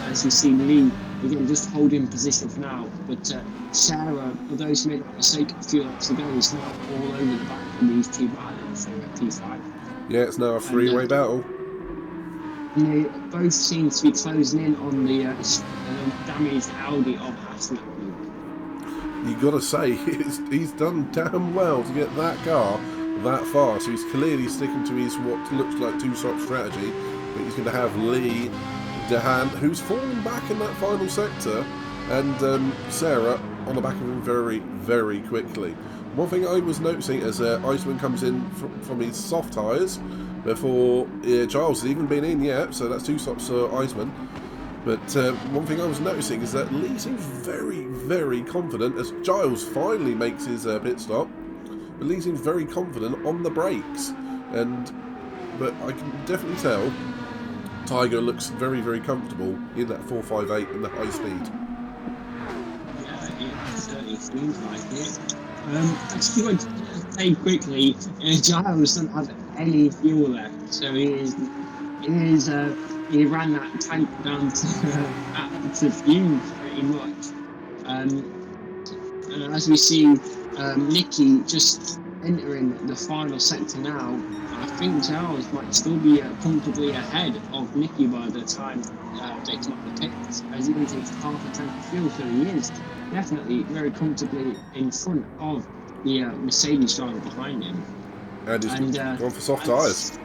As you see Lee again just holding position for now, but Sarah, although she made that mistake a few laps ago, is now all over the back of these two battles at P5. Yeah, it's now a three-way battle. And they both seem to be closing in on the damaged Audi of Hassler. You got to say, he's done damn well to get that car that far. So he's clearly sticking to his what looks like two-stop strategy, but he's going to have Lee, Dehan, who's fallen back in that final sector, and Sarah on the back of him very, very quickly. One thing I was noticing as Iceman comes in from his soft tyres before Giles has even been in yet, so that's two stops for Iceman. But one thing I was noticing is that Lee seems very, very confident as Giles finally makes his pit stop. But Lee seems very confident on the brakes, and but I can definitely tell Tiger looks very, very comfortable in that 458 and the high speed. Yeah, it certainly seems like it. I just want to say quickly, Giles doesn't have any fuel left, so he ran that tank down to fumes pretty much. As we see Nicky just entering the final sector now, I think Giles might still be comfortably ahead of Nicky by the time they come up the pits, as he only takes half a tank of fuel, so he is definitely very comfortably in front of the Mercedes driver behind him. And he's gone for soft tyres.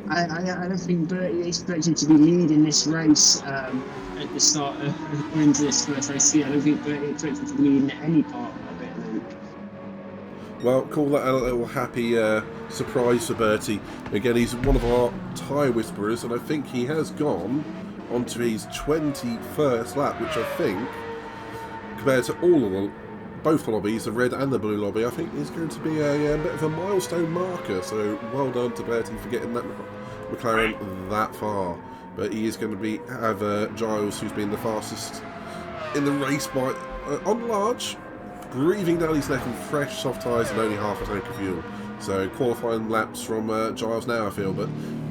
I don't think Bertie is expected to be leading this race at the start into this first race. I don't think Bertie is expected to be leading any part of it, Luke. Well, call that a little happy surprise for Bertie. Again, he's one of our tyre whisperers, and I think he has gone onto his 21st lap, which I think, compared to all of both lobbies, the red and the blue lobby, I think is going to be a bit of a milestone marker. So well done to Bertie for getting that McLaren that far. But he is going to have Giles, who's been the fastest in the race by on large, breathing down his neck on fresh soft tyres and only half a tank of fuel. So qualifying laps from Giles now, I feel. But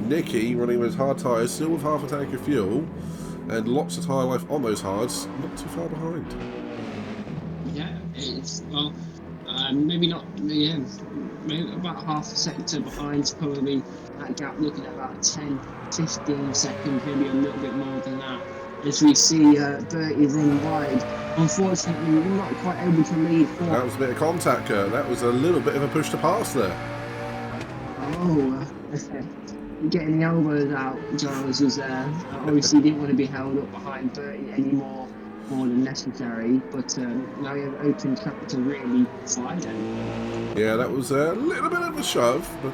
Nicky running with hard tyres, still with half a tank of fuel, and lots of tyre life on those hards, not too far behind. Yeah, it's maybe not. Yeah, maybe about half a sector behind. Probably that gap looking at about 10, 15 seconds, maybe a little bit more than that. As we see Bertie run wide. Unfortunately, we're not quite able to lead. That was a bit of contact, Kurt. That was a little bit of a push to pass there. Oh, getting the elbows out. Giles was obviously didn't want to be held up behind Bertie anymore. More than necessary, but now you have open track to really fly then. Yeah, that was a little bit of a shove, but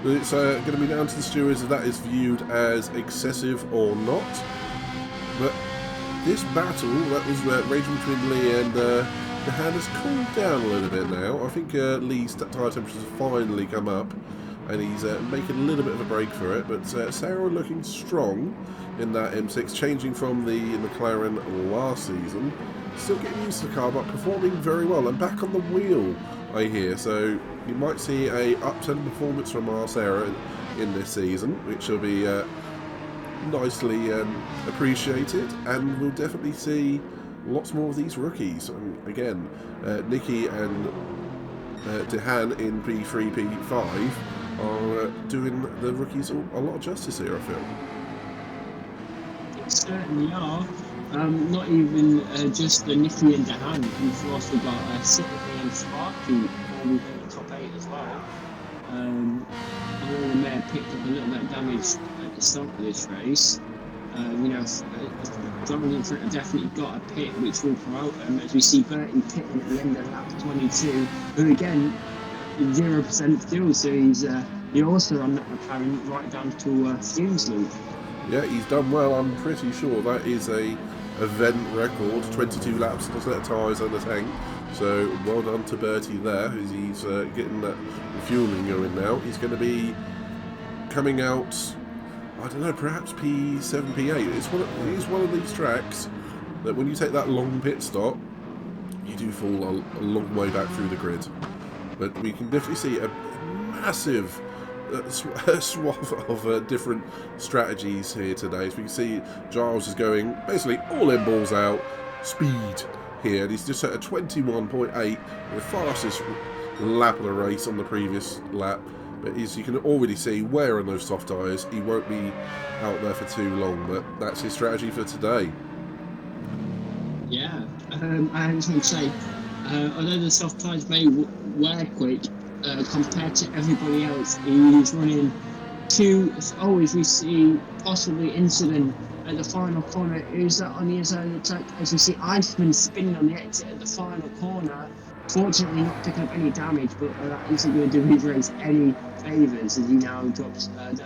it's going to be down to the stewards if that is viewed as excessive or not. But this battle that was raging between Lee and the hand has cooled down a little bit now. I think Lee's tyre temperatures have finally come up, and he's making a little bit of a break for it. But Sarah looking strong in that M6, changing from the McLaren last season. Still getting used to the car, but performing very well. And back on the wheel, I hear. So you might see a upturn performance from our Sarah in this season, which will be nicely appreciated. And we'll definitely see lots more of these rookies. And again, Nicky and Dehan in P3, P5 are doing the rookies a lot of justice here, I feel. Certainly are. Not even just the Nicky and Dehan. We've also got City and Sparky within the top 8 as well. Although they may have picked up a little bit of damage at the start of this race. Dominant have definitely got a pit which will promote them, as we see Bertie pitting at the end of lap 22, who again 0% fuel, so he's also on that McLaren right down to fumes loop. Yeah, he's done well. I'm pretty sure that is a event record, 22 laps, no set of tyres on the tank. So well done to Bertie there, as he's getting that fueling going now. He's going to be coming out, I don't know, perhaps P7, P8. It is one of these tracks that when you take that long pit stop, you do fall a long way back through the grid. But we can definitely see a massive swath of different strategies here today. So we can see Giles is going basically all in, balls out, speed here, and he's just at a 21.8, the fastest lap of the race on the previous lap. But as you can already see, wearing those soft tyres, he won't be out there for too long. But that's his strategy for today. Yeah, I just want to say, although the soft tyres may wear quick, compared to everybody else, he's running as we see possibly incident at the final corner. Who's that on the inside of the track? As we see Eichmann spinning on the exit at the final corner. Fortunately not picking up any damage, but that isn't going to do his race any favours, as he now drops that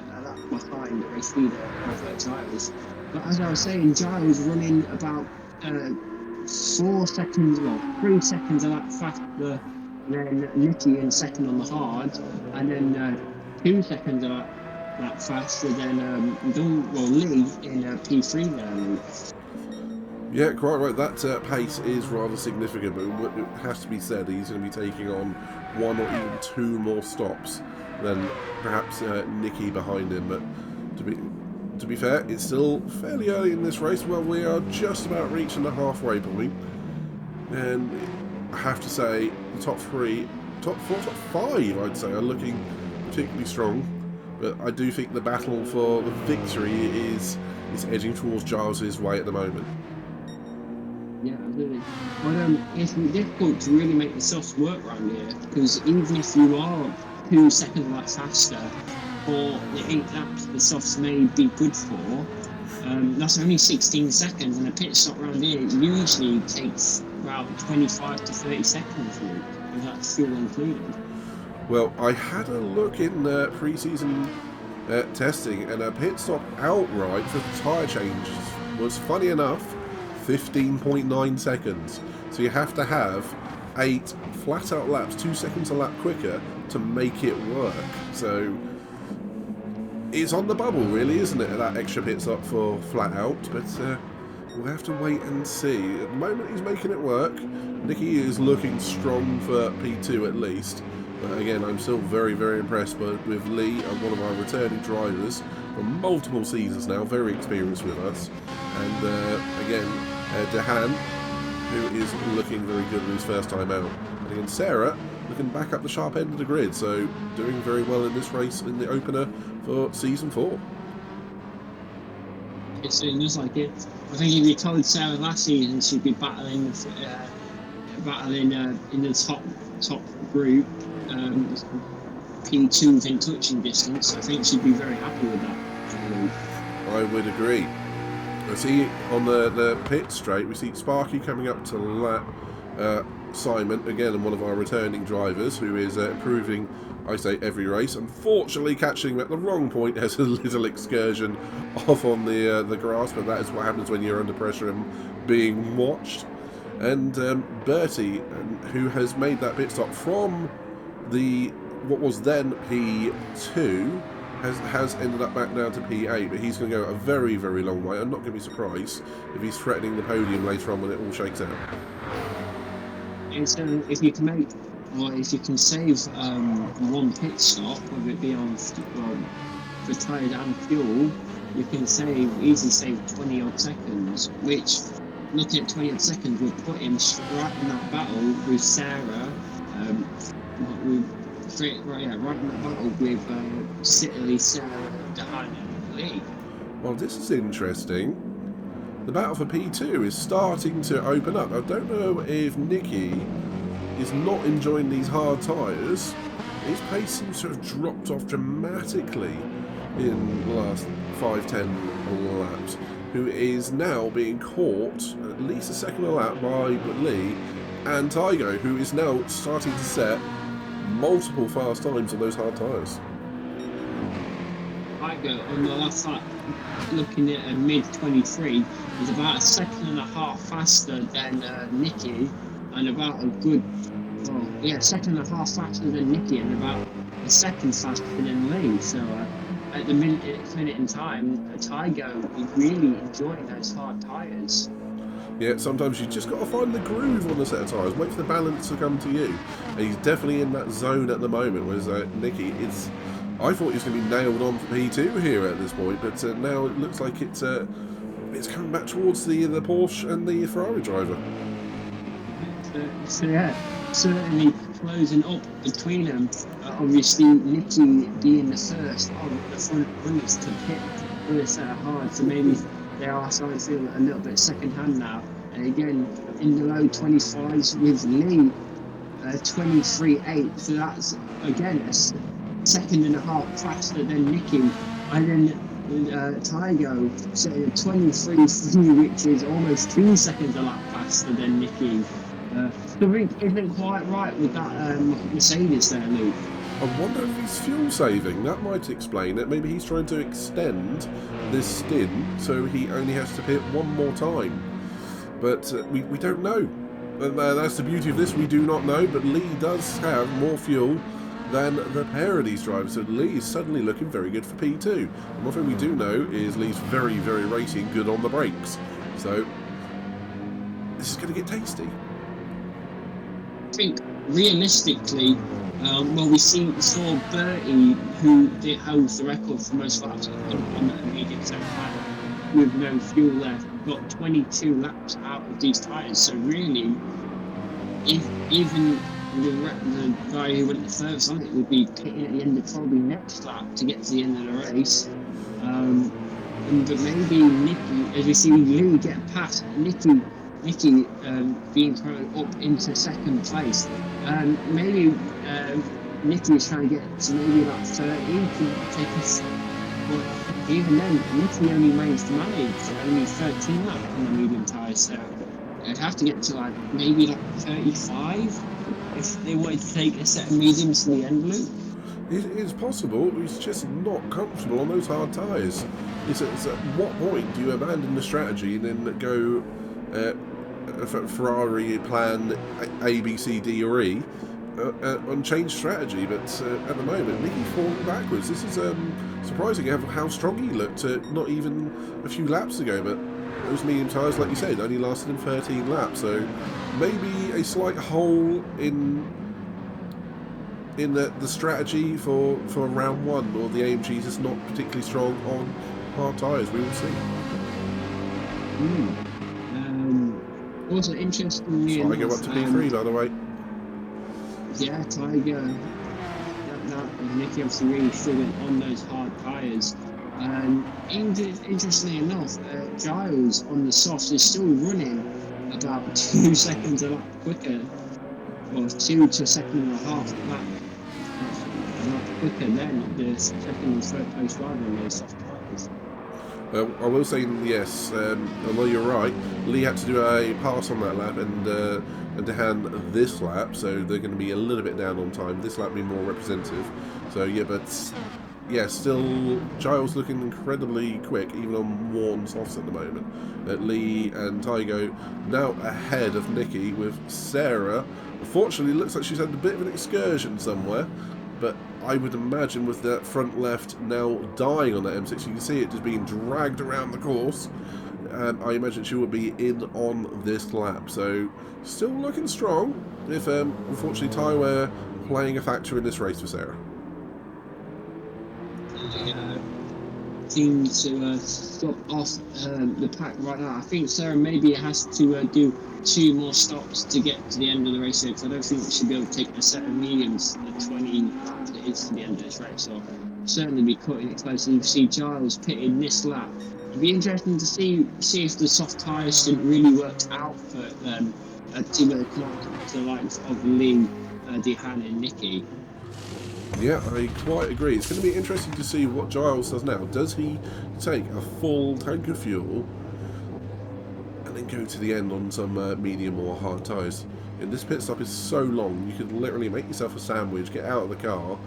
behind the race leader of Giles. But as I was saying, Giles running about 3 seconds a lap faster than Nicky in second on the hard, and then 2 seconds a lap faster than Lee in P3 there, Luke. Yeah, quite right. That pace is rather significant, but it has to be said he's going to be taking on 1 or even 2 more stops than perhaps Nicky behind him. But to be fair, it's still fairly early in this race. Well, we are just about reaching the halfway point, and I have to say the top 3, top 4, top 5, I'd say, are looking particularly strong. But I do think the battle for the victory is edging towards Giles' way at the moment. Yeah, really. But it's difficult to really make the softs work around here, because even if you are 2 seconds a lap faster for the 8 laps the softs may be good for, that's only 16 seconds, and a pit stop around here usually takes about 25 to 30 seconds, and that's fuel included. Well, I had a look in pre-season testing, and a pit stop outright for the tyre change was, funny enough, 15.9 seconds. So you have to have 8 flat-out laps, 2 seconds a lap quicker to make it work. So it's on the bubble, really, isn't it, that extra pit stop for flat-out? But we'll have to wait and see. At the moment, he's making it work. Nicky is looking strong for P2 at least. But again, I'm still very, very impressed with Lee, one of our returning drivers for multiple seasons now, very experienced with us. And again, Dehan, who is looking very good in his first time out. And again, Sarah looking back up the sharp end of the grid, so doing very well in this race in the opener for Season 4. It seems like it. I think if you told Sarah last season she'd be battling in the top group, P2 within touching distance, I think she'd be very happy with that. I would agree. I see on the pit straight, we see Sparky coming up to lap Simon, again one of our returning drivers, who is improving, I say, every race. Unfortunately, catching him at the wrong point has a little excursion off on the grass, but that is what happens when you're under pressure and being watched. And Bertie, who has made that pit stop from what was then P2, has ended up back down to P8, but he's going to go a very, very long way. I'm not going to be surprised if he's threatening the podium later on when it all shakes out. If you can make, or if you can save one pit stop, whether it be on for tyres and fuel, you can easily save 20 odd seconds, which, looking at 20 odd seconds, would put him right in that battle with Sarah. Right in that battle with City, Sarah, Dehan and Lee. Well, this is interesting. The battle for P2 is starting to open up. I don't know if Nicky is not enjoying these hard tyres. His pace seems to have dropped off dramatically in the last 5-10 laps, who is now being caught at least a second a lap by Lee and Tygo, who is now starting to set multiple fast times on those hard tyres. Tygo on the last lap, looking at a mid-23, is about a second and a half faster than Nicky, and about a good, second and a half faster than Nicky, and about a second faster than Lee. So at the minute in time, Tygo is really enjoying those hard tyres. Yeah, sometimes you just got to find the groove on the set of tyres, wait for the balance to come to you. And he's definitely in that zone at the moment, whereas Nicky, I thought he was going to be nailed on for P2 here at this point, but now it looks like it's coming back towards the Porsche and the Ferrari driver. So yeah, certainly closing up between them. Obviously, Nicky being the first on the front runners to pit first set of hard, so maybe they are starting to feel a little bit second hand now. And again, in the low 25s with Lee, 23.8. So that's again a second and a half faster than Nicky. And then Tygo setting a 23.3, which is almost 2 seconds a lap faster than Nicky. Something isn't quite right with that Mercedes there, Luke. I wonder if he's fuel saving. That might explain it. Maybe he's trying to extend this stint so he only has to pit one more time. But we don't know. And that's the beauty of this. We do not know. But Lee does have more fuel than the pair of these drivers. So Lee is suddenly looking very good for P2. And one thing we do know is Lee's very, very racy and good on the brakes. So this is going to get tasty. I think realistically, we saw Bertie, who holds the record for most laps on the medium set tyre with no fuel left, got 22 laps out of these tyres. So really, if even the guy who went the furthest on it would be pitting at the end of probably next lap to get to the end of the race. But maybe Nicky, as we see Lee get past Nicky being thrown up into second place. Maybe Nicky is trying to get to maybe about 30 to take us. But even then, Nicky only managed to manage only 13 laps on the medium tyre, so I'd have to get to maybe 35 if they wanted to take a set of mediums to the end loop. It is possible. He's just not comfortable on those hard tyres. It's at what point do you abandon the strategy and then go Ferrari plan A, B, C, D or E and change strategy? But at the moment, Nicky's falling backwards. This is surprising how strong he looked not even a few laps ago, but those medium tyres, like you said, only lasted him 13 laps, so maybe a slight hole in the strategy for round one, or the AMG's is not particularly strong on hard tyres. We will see. Also interestingly enough, Tiger up to P3, by the way. Yeah, Tiger. Nicky obviously really struggling on those hard tyres. Interestingly enough, Giles on the soft is still running about 2 seconds a lap quicker, or 2 to a second and a half lap quicker than the second and third place driver on those soft tyres. I will say yes, although you're right, Lee had to do a pass on that lap and Dehan this lap, so they're going to be a little bit down on time. This lap being more representative. So yeah, but yeah, still Giles looking incredibly quick, even on warm softs at the moment. Lee and Tygo now ahead of Nicky, with Sarah. Unfortunately, looks like she's had a bit of an excursion somewhere, but I would imagine with that front left now dying on that M6, you can see it just being dragged around the course. I imagine she will be in on this lap, so still looking strong, if unfortunately tyre playing a factor in this race for Sarah. Seems to stop off the pack right now. I think Sarah maybe has to do 2 more stops to get to the end of the race, because I don't think we should be able to take a set of mediums the 20 laps it is to the end of this race, so certainly be cutting it close. And you see Giles pitted this lap. It'd be interesting to see if the soft tyres didn't really work out for to the likes of Lee, Dehan and Nicky. Yeah, I quite agree. It's going to be interesting to see what Giles does now. Does he take a full tank of fuel and then go to the end on some medium or hard tyres? And this pit stop is so long, you could literally make yourself a sandwich, get out of the car,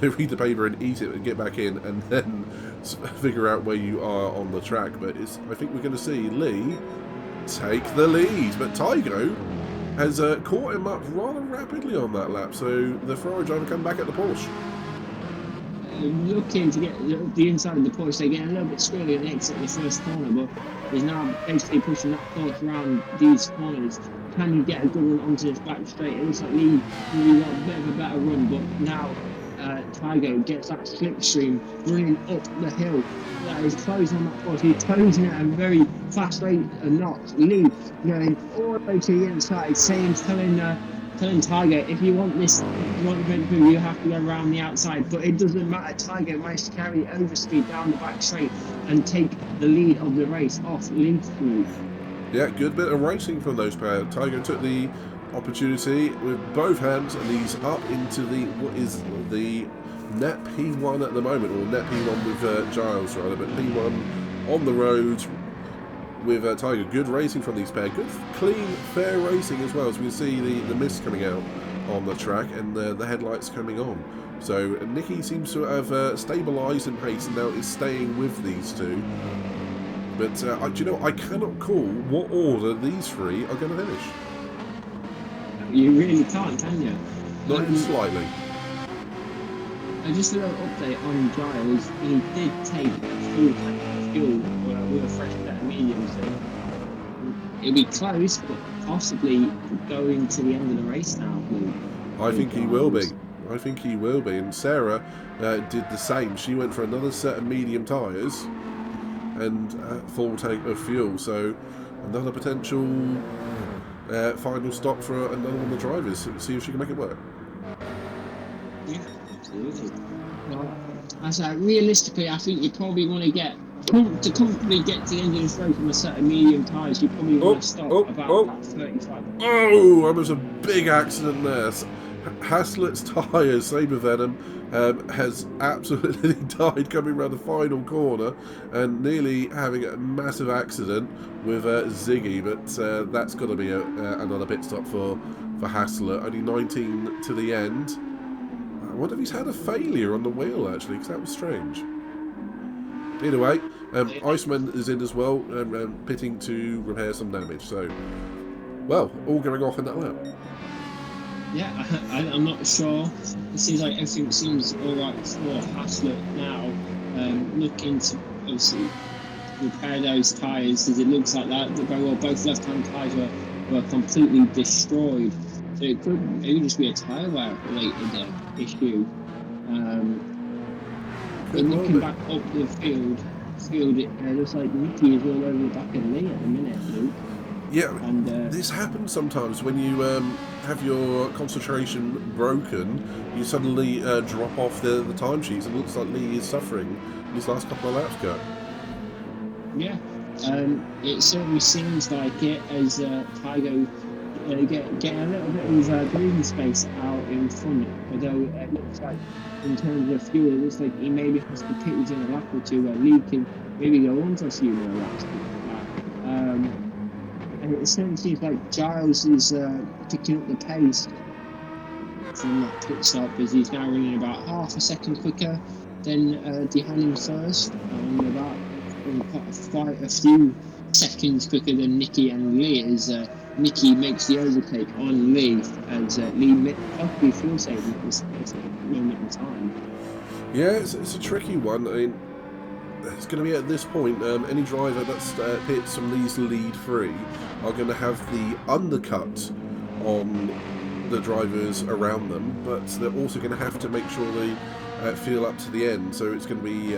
read the paper and eat it and get back in, and then figure out where you are on the track. But I think we're going to see Lee take the lead, but Tygo has caught him up rather rapidly on that lap, so the Ferrari driver come back at the Porsche. Looking to get the inside of the Porsche, they get a little bit squirrely and exit the first corner, but he's now basically pushing that Porsche around these corners. Can he get a good run onto this back straight? It looks like Lee really got a bit of a better run, but now Tygo gets that slipstream running up the hill. That is closing on that Porsche. He's closing at a very fast rate and not Lee going all the way to the inside, telling Tygo, if you want this, if you want the victory, you have to go around the outside. But it doesn't matter. Tygo managed to carry overspeed down the back straight and take the lead of the race off Lee's speed. Yeah, good bit of racing from those pairs. Tygo took the opportunity with both hands, and he's up into what is the net P1 at the moment, or net P1 with Giles rather, but P1 on the road with Tygo. Good racing from these pairs. Good, clean, fair racing as well, as we see the mist coming out on the track and the headlights coming on. So Nicky seems to have stabilised in pace and now is staying with these two. But do you know, I cannot call what order these three are going to finish. You really can't, can you? Not even slightly. just a little update on Giles. He did take a full tank of fuel with a fresh set of mediums. So it'll be close, but possibly going to the end of the race now. I think he will be. I think he will be. And Sarah did the same. She went for another set of medium tyres and full tank of fuel. So another potential final stop for another one of the drivers. See if she can make it work. Yeah, absolutely. Well, as realistically, I think you probably want to get to comfortably get to the end of this race on a set of medium tyres. You probably want to stop about that 35. Oh, there was a big accident there. Haslett's tyres, Sabre Venom, has absolutely died coming around the final corner and nearly having a massive accident with Ziggy, but that's got to be another pit stop for Haslett. Only 19 to the end. I wonder if he's had a failure on the wheel, actually, because that was strange. Either way, Iceman is in as well, pitting to repair some damage. So, well, all going off in that lap. Yeah, I'm not sure. It seems like everything seems alright for Haslett now. Looking to obviously repair those tyres, as it looks like that. Both left-hand tyres were completely destroyed. So it could maybe just be a tyre wear related issue. But looking back up the field, it looks like Nicky is all over the back of Lee at the minute, Luke. Yeah, and this happens sometimes when you have your concentration broken. You suddenly drop off the timesheets, and it looks like Lee is suffering these last couple of laps, Kurt. Yeah, it certainly seems like it as Tygo getting a little bit of breathing space out in front. Although it looks like, in terms of fuel, it looks like he maybe has to pit within a lap or two where Lee can maybe go on for a few more laps. And it certainly seems like Giles is picking up the pace from that pit stop, as he's now running about half a second quicker than Dehanim first, and about quite a few seconds quicker than Nicky and Lee, as Nicky makes the overtake on Lee, as Lee possibly fuel saving at this moment in time. Yeah, it's a tricky one. I mean, it's going to be at this point, any driver that's pits from Lee's lead free are going to have the undercut on the drivers around them, but they're also going to have to make sure they feel up to the end. So it's going to be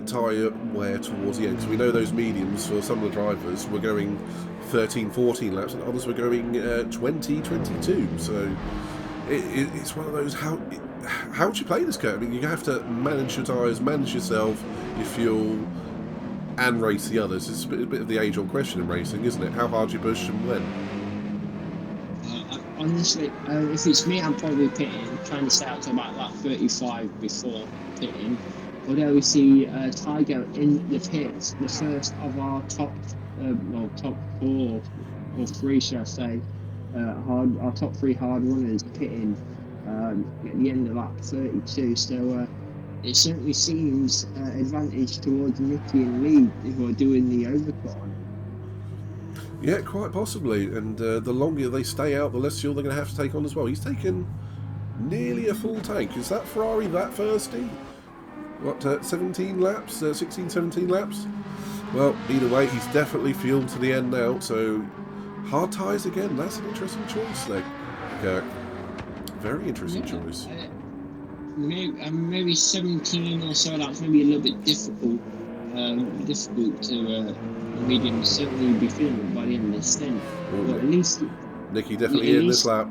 tyre wear towards the end, because we know those mediums for some of the drivers were going 13, 14 laps, and others were going 20, 22. So it's one of those, how would you play this, Kurt? I mean, you have to manage your tyres, manage yourself, your fuel, and race the others. It's a bit of the age-old question in racing, isn't it? How hard you push and when? Honestly, if it's me, I'm probably pitting, trying to stay out to about lap 35 before pitting. Although we see Tygo in the pits, the first of our top 4 or 3, should I say, our top 3 hard runners pitting at the end of lap 32. So it certainly seems advantage towards Nicky and Lee, who are doing the overcut. Yeah, quite possibly. And the longer they stay out, the less fuel they're going to have to take on as well. He's taken nearly a full tank. Is that Ferrari that thirsty? What, 17 laps? 16, 17 laps? Well, either way, he's definitely fueled to the end now. So, hard tyres again. That's an interesting choice there, Kirk. Very interesting choice. Maybe 17 or so laps, maybe a little bit difficult to medium. Certainly be feeling it by the end of the stint. But at least Nicky definitely in this lap.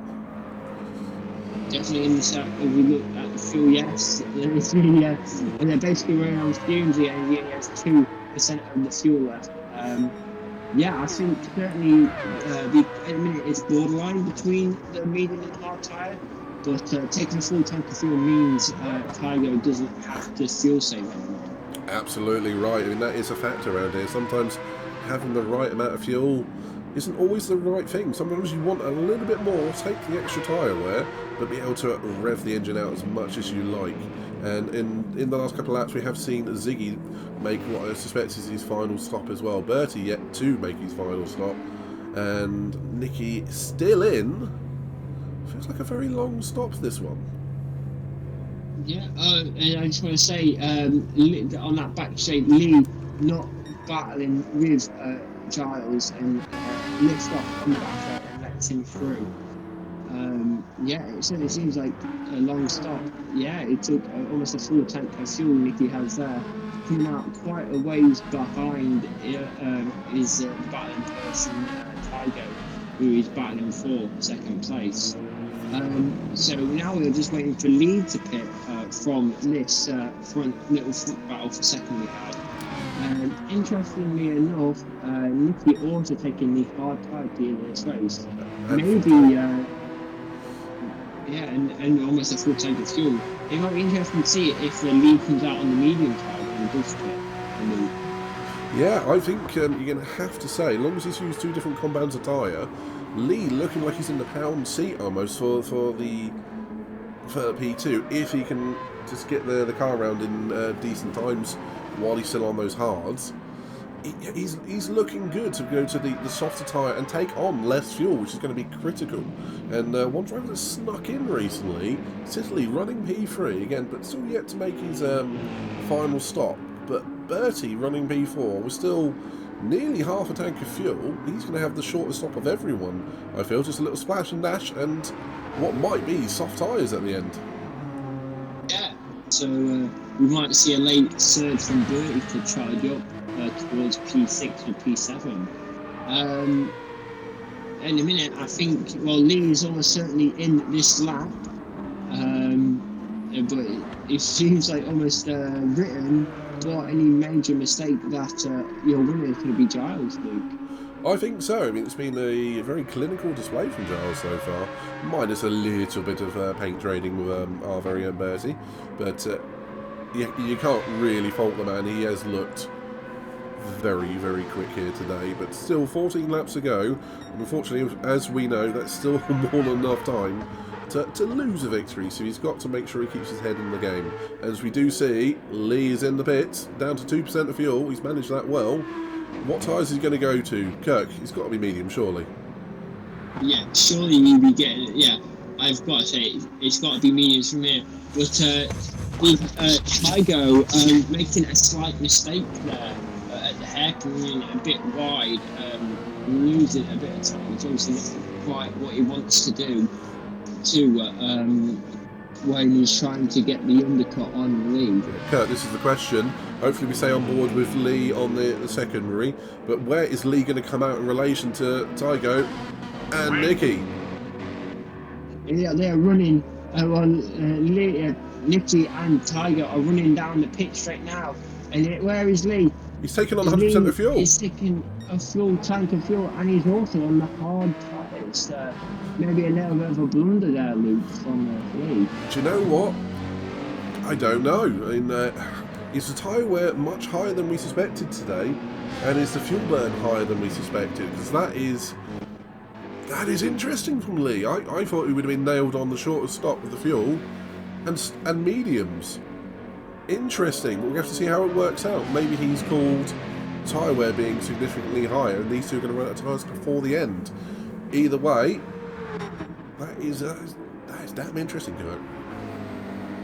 Definitely in this lap. If we look at the fuel, yes, and they're basically running on fumes here, and he only has 2% of the fuel left. Yeah, I think certainly at the minute it's borderline between the medium and hard tyre, but taking a full tank of fuel means Tygo doesn't have to fuel save anymore. Absolutely right. I mean, that is a factor around here. Sometimes having the right amount of fuel isn't always the right thing. Sometimes you want a little bit more, take the extra tyre wear, but be able to rev the engine out as much as you like. And in the last couple of laps, we have seen Ziggy make what I suspect is his final stop as well. Bertie yet to make his final stop. And Nicky still in. Feels like a very long stop, this one. Yeah, and I just want to say, on that back straight, Lee not battling with Giles and lifts off on the back straight and lets him through. Yeah, it certainly seems like a long stop. Yeah, it took almost a full tank of fuel Nicky has there. Coming out quite a ways behind his battling person, Tygo, who is battling for second place. So now we're just waiting for Lee to pit from this little front battle for second we had. Interestingly enough, Nicky also taking the hard tyre in this race. Maybe, yeah, and almost a full tank of fuel. It might be interesting to see if the Lee comes out on the medium tyre and does pit. Yeah, I think you're going to have to say, as long as he's used two different compounds of tyre, Lee looking like he's in the pound seat almost for P2, if he can just get the car around in decent times while he's still on those hards. He's looking good to go to the softer tyre and take on less fuel, which is going to be critical. And one driver that snuck in recently, Sicily running P3 again, but still yet to make his final stop. But Bertie running P4 was still nearly half a tank of fuel. He's going to have the shortest stop of everyone, I feel. Just a little splash and dash and what might be soft tyres at the end. Yeah, so we might see a late surge from Bertie to charge up towards P6 or P7. In a minute, I think, Lee is almost certainly in this lap, but it seems like almost written for any major mistake that your winner is going to be Giles, Luke. I think so. I mean, it's been a very clinical display from Giles so far, minus a little bit of paint trading with our very own Bertie, but you can't really fault the man. He has looked very, very quick here today, but still 14 laps to go. And unfortunately, as we know, that's still more than enough time to lose a victory, so he's got to make sure he keeps his head in the game. As we do see, Lee is in the pits, down to 2% of fuel. He's managed that well. What tyres is he going to go to? Kirk, he's got to be medium, surely. Yeah, surely you'd be getting it. Yeah, I've got to say, it's got to be mediums from here. But Tygo making a slight mistake there at the hairpin, a bit wide, losing a bit of time. It's obviously not quite what he wants to do when he's trying to get the undercut on Lee. Kurt, this is the question. Hopefully we stay on board with Lee on the secondary, but where is Lee going to come out in relation to Tygo and Nicky? Yeah, they're running. Nicky and Tygo are running down the pit straight now. And where is Lee? He's taking on 100% of fuel. He's taking a full tank of fuel, and he's also on the hard tyres. Maybe a little bit of a blunder there, Luke, from Lee. Do you know what? I don't know. I mean, is the tyre wear much higher than we suspected today? And is the fuel burn higher than we suspected? Because that is interesting from Lee. I thought he would have been nailed on the shortest stop with the fuel and mediums. Interesting, but we have to see how it works out. Maybe he's called tyre wear being significantly higher, and these two are going to run out of tyres before the end. Either way, that is damn interesting, Kurt.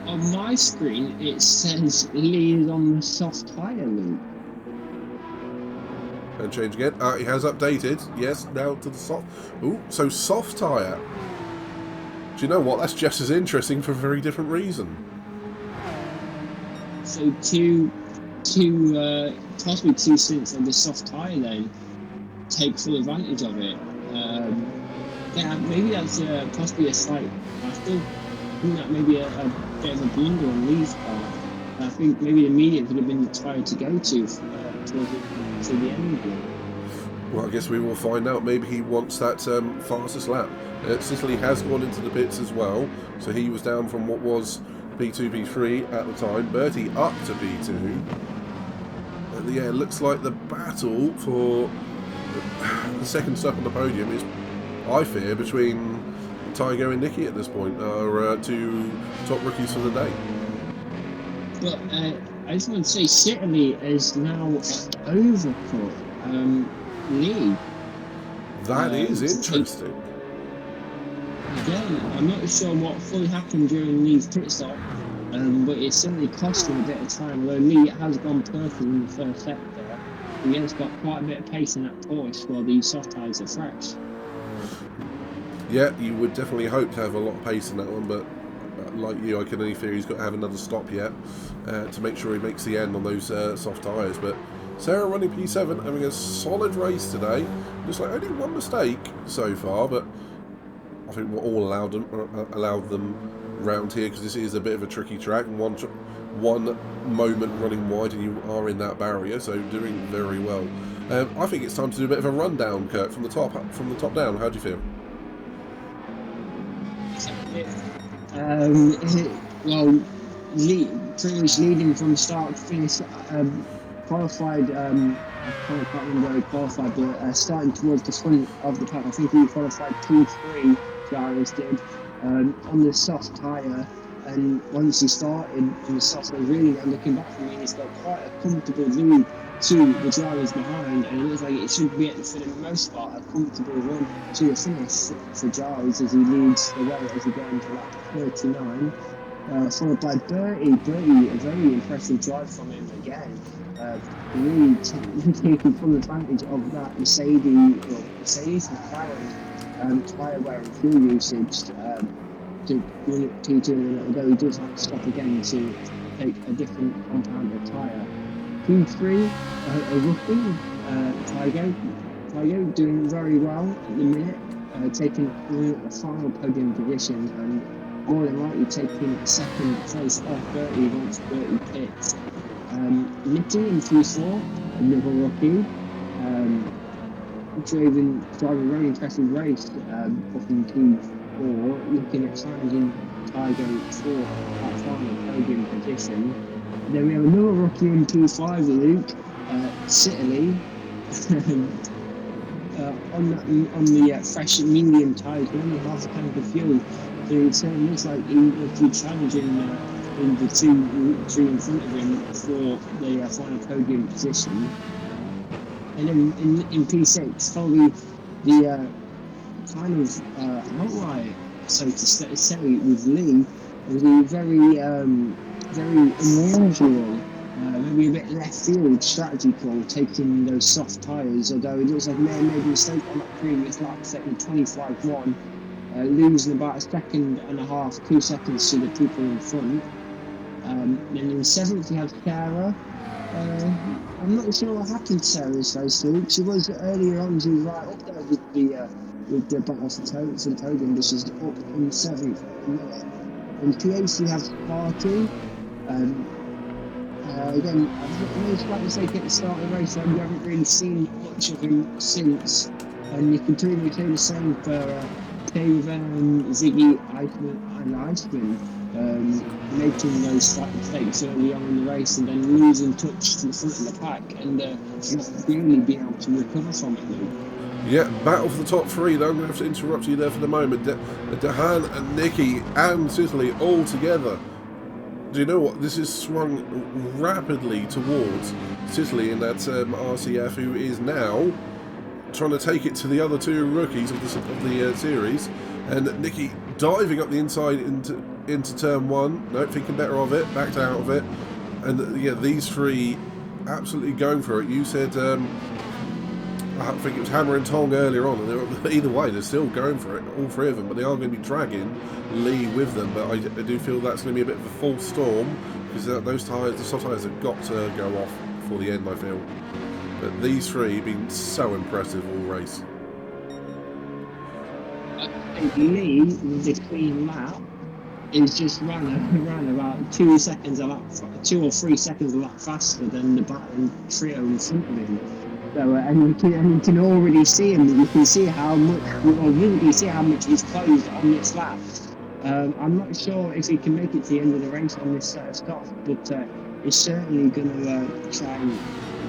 On my screen, it says Lee is on the soft tyre, Luke. And change again. He has updated. Yes, now to the soft. Ooh, so soft tyre. Do you know what? That's just as interesting for a very different reason. So possibly two stints of the soft tyre then take full advantage of it. Yeah, maybe that's possibly a slight. I still think that maybe a bit of a blunder on Lee's part. I think maybe the medium could have been the tyre to go to towards the end of it. Well, I guess we will find out. Maybe he wants that fastest lap. Sicily has gone into the pits as well, so he was down from what was P2, P3 at the time. Bertie up to P2. And yeah, it looks like the battle for the second step on the podium is, I fear, between Tygo and Nicky at this point, are two top rookies for the day. But I just want to say, Sicily is now overcut Lee. That is interesting. Again, I'm not sure what fully happened during Lee's pit stop. but it certainly cost him a bit of time. Although Lee has gone perfect in the first sector, he has got quite a bit of pace in that Porsche while the soft tyres are fresh. Yeah, you would definitely hope to have a lot of pace in that one, but like you, I can only fear he's got to have another stop yet to make sure he makes the end on those soft tyres. But Sarah running P7, having a solid race today. Just like only one mistake so far, but I think we're all allowed them round here because this is a bit of a tricky track. And one moment running wide and you are in that barrier, so doing very well. I think it's time to do a bit of a rundown, Kurt, from the top down. How do you feel? Well, pretty much leading from start to finish. Qualified, I can't remember where he qualified, but starting towards the front of the pack. I think he qualified P3, Giles did, on the soft tyre. And once he started on the soft, really now looking back from me, he's got quite a comfortable lead to the drivers behind, and it looks like it should be, for the most part, a comfortable run to the finish for Giles as he leads the way as he goes into lap 39. Followed by Bertie. Bertie, a very impressive drive from him again. Really taking full advantage of that Mercedes McLaren tyre wear and fuel usage to win it P2, although he does have to stop again to take a different compound of tyre. P3, a rookie, Tygo doing very well at the minute, taking the final podium position and more than likely taking second place off Bertie once Bertie pits. Nicky in P4, another rookie, driving a very impressive race up in P4, looking at challenging Tygo for that final podium position. Then we have another rookie in P5, Luke, Sitterly, on the fresh medium tyres, only half a tank of fuel. So it certainly looks like he will keep challenging in the two in front of him for the final podium position. And then in P6, probably the kind of outlier, so to say, with Lee, was a very unusual, maybe a bit left field strategy call, taking those soft tyres, although it looks like they made a mistake on that previous lap, setting 25-1, losing about a second and a half, 2 seconds to the people in front. And in 7th we have Sarah. I'm not sure what happened to Sarah's race, Luke. She was earlier on, she was right up there with the battle for the podium, but she's up in 7th at the minute. In P8 we have Sparky. Again, I was about to say at the start of the race, we haven't really seen much of him since, and you can pretty much say the same for Kevin, Ziggy, and Iceman, making those slight mistakes early on in the race and then losing touch to the front of the pack and not really being able to recover from it, Luke. Yeah, battle for the top three, though. I'm going to have to interrupt you there for the moment. Dehan and Nicky and Sicily all together. Do you know what? This is swung rapidly towards Sicily in that RCF, who is now trying to take it to the other two rookies of the series. And Nicky diving up the inside into turn one. No, thinking better of it, backed out of it. And yeah, these three absolutely going for it. You said... I think it was hammer and tong earlier on, and either way, they're still going for it, all three of them, but they are going to be dragging Lee with them. But I do feel that's going to be a bit of a false storm, because those tyres, the soft tyres, have got to go off for the end, I feel. But these three have been so impressive all race. I think Lee, with the clean lap, is just ran about 2 seconds a lap, 2 or 3 seconds a lap faster than the battling trio in front of him. So, and you can already see him. You can see how much, or you see how much he's closed on this lap. I'm not sure if he can make it to the end of the race on this set of stuff, but he's certainly going to try and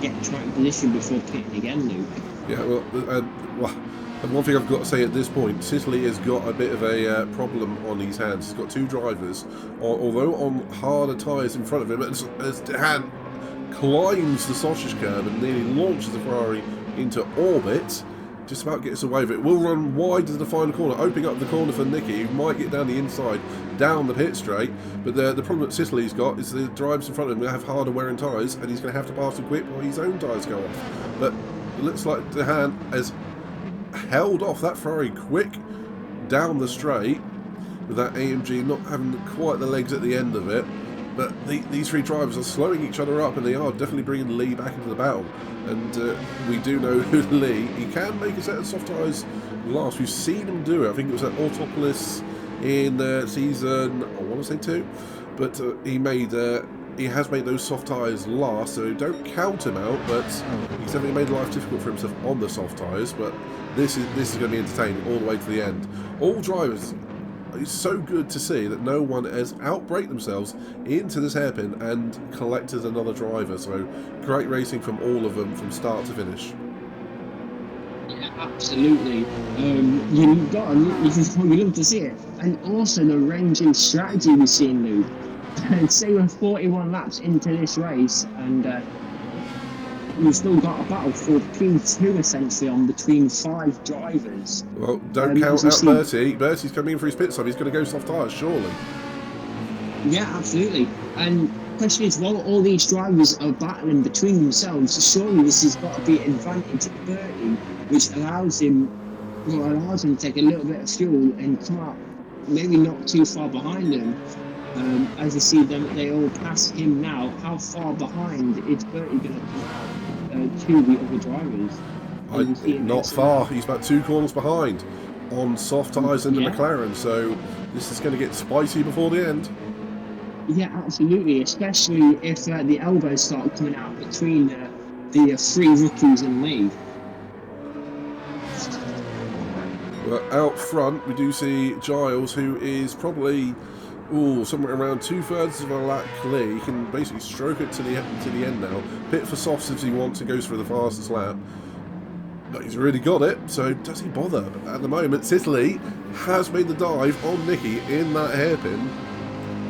get track position before pitting again, Luke. Yeah, well, and one thing I've got to say at this point, Sicily has got a bit of a problem on his hands. He's got two drivers, although on harder tyres in front of him, as Dehan climbs the sausage curb and nearly launches the Ferrari into orbit. just about gets away with it. Will run wide to the final corner, opening up the corner for Nicky, who might get down the inside, down the pit straight. But the problem that Sicily's got is the drivers in front of him have harder wearing tyres, and he's going to have to pass and quit while his own tyres go off. But it looks like Dehan has held off that Ferrari quick down the straight, with that AMG not having quite the legs at the end of it. But these three drivers are slowing each other up, and they are definitely bringing Lee back into the battle. And we do know Lee, he can make a set of soft tyres last. We've seen him do it. I think it was at Autopolis in season, I want to say 2. But he has made those soft tyres last, so don't count him out. But he's definitely made life difficult for himself on the soft tyres. But this is going to be entertaining all the way to the end. All drivers, it's so good to see that no one has outbraked themselves into this hairpin and collected another driver. So great racing from all of them from start to finish. Yeah, absolutely. You love to see it, and also the range and strategy we've seen, Luke. Say we're 41 laps into this race, and we've still got a battle for P2 essentially on between 5 drivers. Well, don't count out Bertie. Bertie's coming in for his pit stop. He's going to go soft tyres, surely. Yeah, absolutely. And the question is, while all these drivers are battling between themselves, surely this has got to be an advantage of Bertie, which allows him to take a little bit of fuel and come up maybe not too far behind him. As you see them, they all pass him now. How far behind is Bertie going to come out to the other drivers? Not far. He's about 2 corners behind on soft tyres in the Mclaren. So this is going to get spicy before the end. Yeah, absolutely. Especially if the elbows start coming out between the 3 rookies and Lee. Well, out front, we do see Giles, who is probably somewhere around 2/3 of a lap clear. He can basically stroke it to the end now. Pit for softs if he wants to, goes for the fastest lap. But he's really got it, so does he bother? At the moment, Sicily has made the dive on Nicky in that hairpin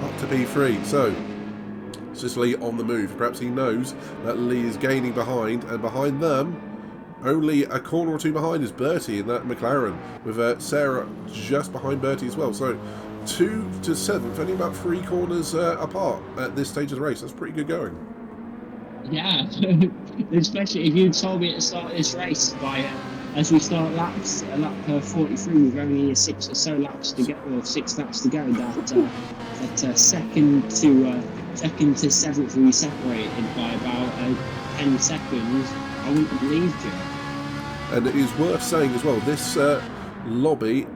up to P3. So Sicily on the move. Perhaps he knows that Lee is gaining behind, and behind them, only a corner or 2 behind, is Bertie in that McLaren, with Sarah just behind Bertie as well. So 2 to 7th, only about 3 corners apart at this stage of the race. That's pretty good going. Yeah, especially if you told me at the start of this race, as we start laps, lap 43, with only 6 or so laps to go, or 6 laps to go, that second to 7th we separated by about 10 seconds. I wouldn't believe you. And it is worth saying as well, this lobby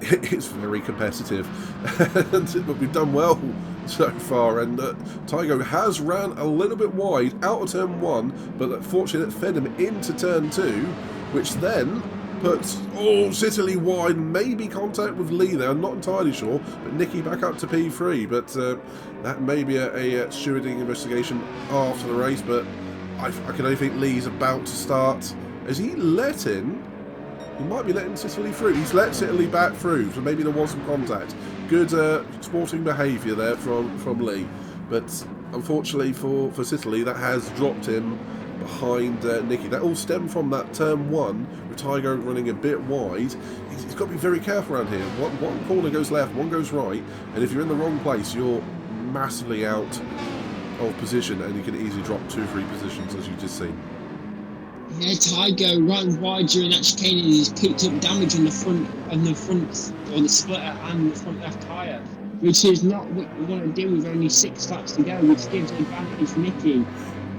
is very competitive, but we've done well so far. And Tygo has ran a little bit wide out of turn 1, but fortunately it fed him into turn 2, which then puts Sicily wide, maybe contact with Lee there, I'm not entirely sure, but Nicky back up to P3. But that may be a stewarding investigation after the race, but I can only think Lee's about to start. Is he letting? He might be letting Sicily through. He's let Sicily back through, so maybe there was some contact. Good sporting behaviour there from Lee. But unfortunately for Sicily, that has dropped him behind Nicky. That all stemmed from that turn 1, with Tygo running a bit wide. He's got to be very careful around here. One corner goes left, one goes right, and if you're in the wrong place, you're massively out of position, and you can easily drop 2-3 positions, as you just seen. Yeah, Tygo runs wide during that chicane, and he's picked up damage on the front, or the splitter and the front left tyre, which is not what we want to do with only 6 laps to go, which gives an advantage for Nicky.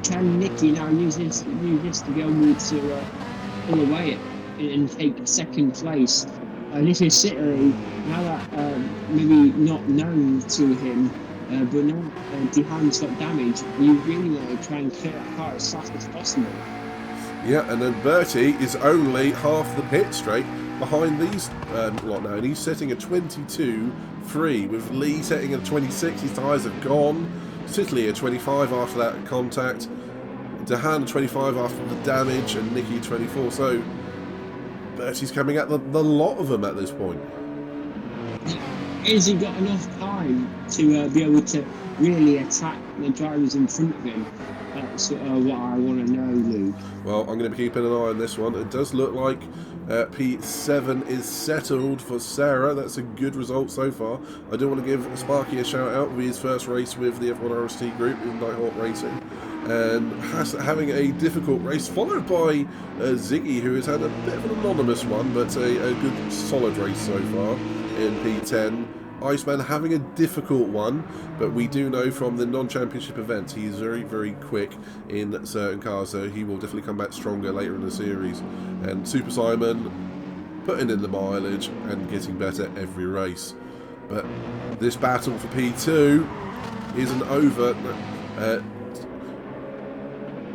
Can Nicky now use this to be able to pull away and take 2nd place? This is Sicily, now that maybe not known to him, but now Dehan's got damage, we really want to try and clear that car as fast as possible. Yeah, and then Bertie is only half the pit straight behind these lot now, and he's setting a 22.3, with Lee setting a 26. His tyres have gone. Sicily a 25 after that contact. Dehan a 25 after the damage, and Nicky 24. So Bertie's coming at the lot of them at this point. Has he got enough time to be able to really attack the drivers in front of him? That's what I want to know, Luke. Well, I'm going to be keeping an eye on this one. It does look like P7 is settled for Sarah. That's a good result so far. I do want to give Sparky a shout out with his first race with the F1 RST group in Nighthawk Racing, and having a difficult race, followed by Ziggy, who has had a bit of an anonymous one, but a good solid race so far in P10. Iceman having a difficult one, but we do know from the non-championship events he is very, very quick in certain cars, so he will definitely come back stronger later in the series. And Super Simon putting in the mileage and getting better every race. But this battle for P2 isn't over.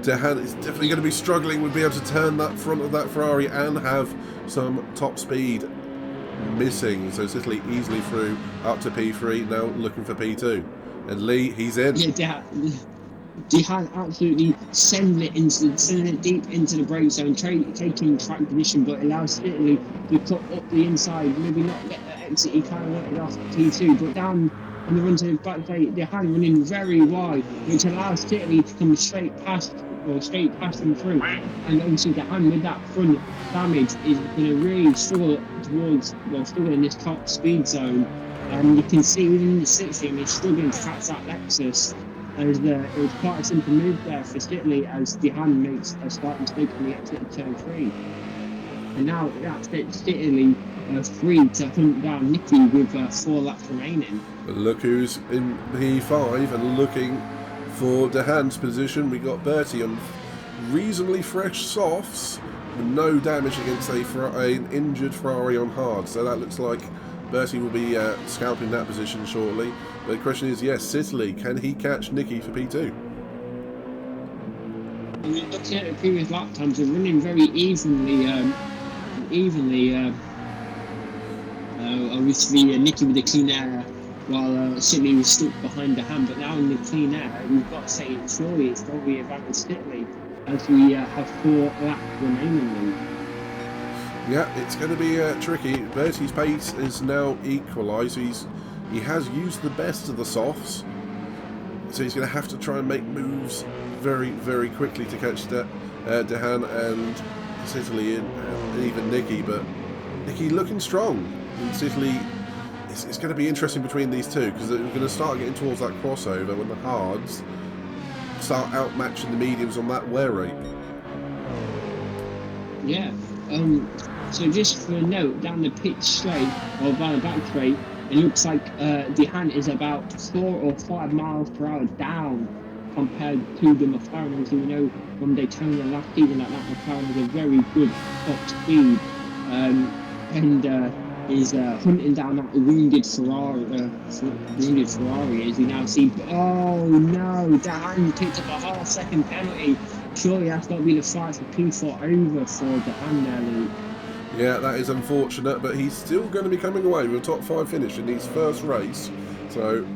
Dehan is definitely going to be struggling with being able to turn that front of that Ferrari and have some top speed missing, so Sicily easily through up to P3, now looking for P2. And Lee, he's in. Yeah, Dehan absolutely sending it deep into the brake zone, taking track position, but allows Italy to cut up the inside, maybe not get the exit he kind of wanted off P2, but down on the run to the back, Dehan running very wide, which allows Italy to come straight past them through. And obviously Dehan with that front damage is going to really struggle in this top speed zone. And you can see within the 60, he's struggling to catch that Lexus. As it was quite a simple move there for Italy as Dehan makes a slight mistake on the exit of turn 3. And now that's Italy free to hunt down Nicky with 4 laps remaining. Look who's in P5 and looking for Dehan's position. We got Bertie on reasonably fresh softs with no damage against an injured Ferrari on hard, so that looks like Bertie will be scalping that position shortly. But the question is, yes, Sicily, can he catch Nicky for P2? Looking at the previous lap times, they're running very evenly. Obviously, Nicky with the clean air, while Sydney was stuck behind the hand. But now in the clean air, we've got to say surely it's going to be advantage Sydney as we have 4 laps remaining. Yeah, it's going to be tricky. Bertie's pace is now equalised. He has used the best of the softs, so he's going to have to try and make moves very, very quickly to catch Dehan and Sicily and even Nicky. But Nicky looking strong, and Sicily, it's going to be interesting between these two because they're going to start getting towards that crossover when the hards start outmatching the mediums on that wear rate. Yeah. So just for a note, down the pitch straight, or down the back straight, it looks like Dehan is about 4 or 5 miles per hour down compared to the McLaren. As we know from Daytona last season, that McLaren has a very good top speed, and is hunting down that wounded Ferrari as we now see. Oh no, Dehan picked up a half-second penalty. Surely that's got to be the fight for P4 over for Dehan there, Luke. Yeah, that is unfortunate, but he's still going to be coming away with a top 5 finish in his first race. So,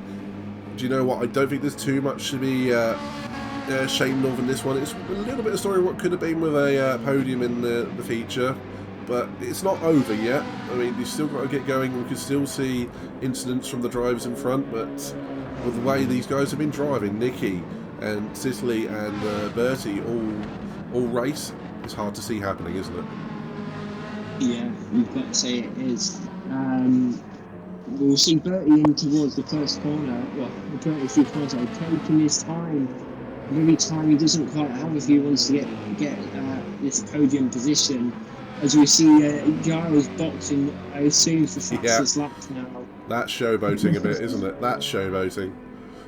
do you know what? I don't think there's too much to be ashamed of in this one. It's a little bit of story of what could have been with a podium in the feature, but it's not over yet. I mean, you've still got to get going. We can still see incidents from the drivers in front, but with the way these guys have been driving, Nicky and Sicily and Bertie all race, it's hard to see happening, isn't it? Yeah, you've got to say it is. We'll see Bertie in towards the first corner. Well, Bertie's through corners, taking his time. Maybe time he doesn't quite have if he wants to get this podium position. As we see Giles boxing, I assume, for fastest laps now. That's showboating a bit, isn't it? That's showboating.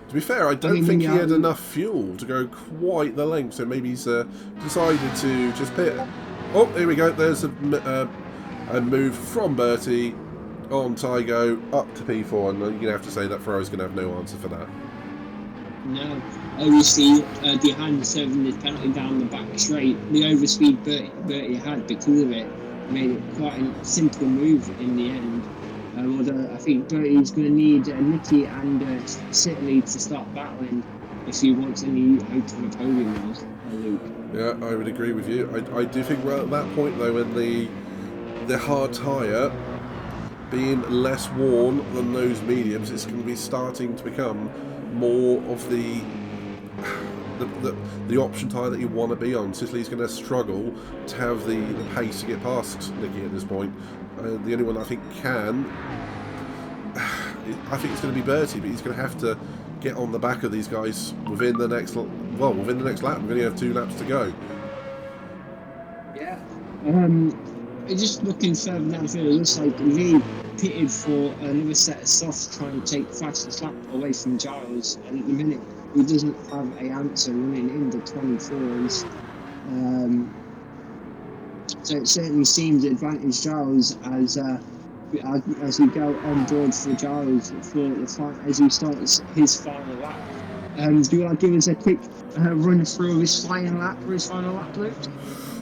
To be fair, I don't think he had enough fuel to go quite the length, so maybe he's decided to just pit. Oh, here we go. There's a move from Bertie on Tygo up to P4, and you're going to have to say that Ferrari's going to have no answer for that. No. Obviously, Dehan serving this penalty down the back straight. The overspeed Bertie had because of it made it quite a simple move in the end. Although I think Bertie's going to need Nicky and Sicily to start battling if he wants any hope of a podium race. Yeah, I would agree with you. I do think we're at that point though when the hard tyre being less worn than those mediums, it's going to be starting to become more of the the option tyre that you want to be on. Sicily's going to struggle to have the pace to get past Nicky at this point. The only one I think can, I think it's going to be Bertie, but he's going to have to get on the back of these guys within the next lap. We're going to have 2 laps to go. Yeah. Just looking further down the field, it looks like Lee pitted for another set of softs trying to take fastest lap away from Giles, and at the minute he doesn't have a answer running in the 24s. So it certainly seems to advantage Giles as we go on board for Giles as he starts his final lap. Do you want to give us a quick run through his final lap, Luke?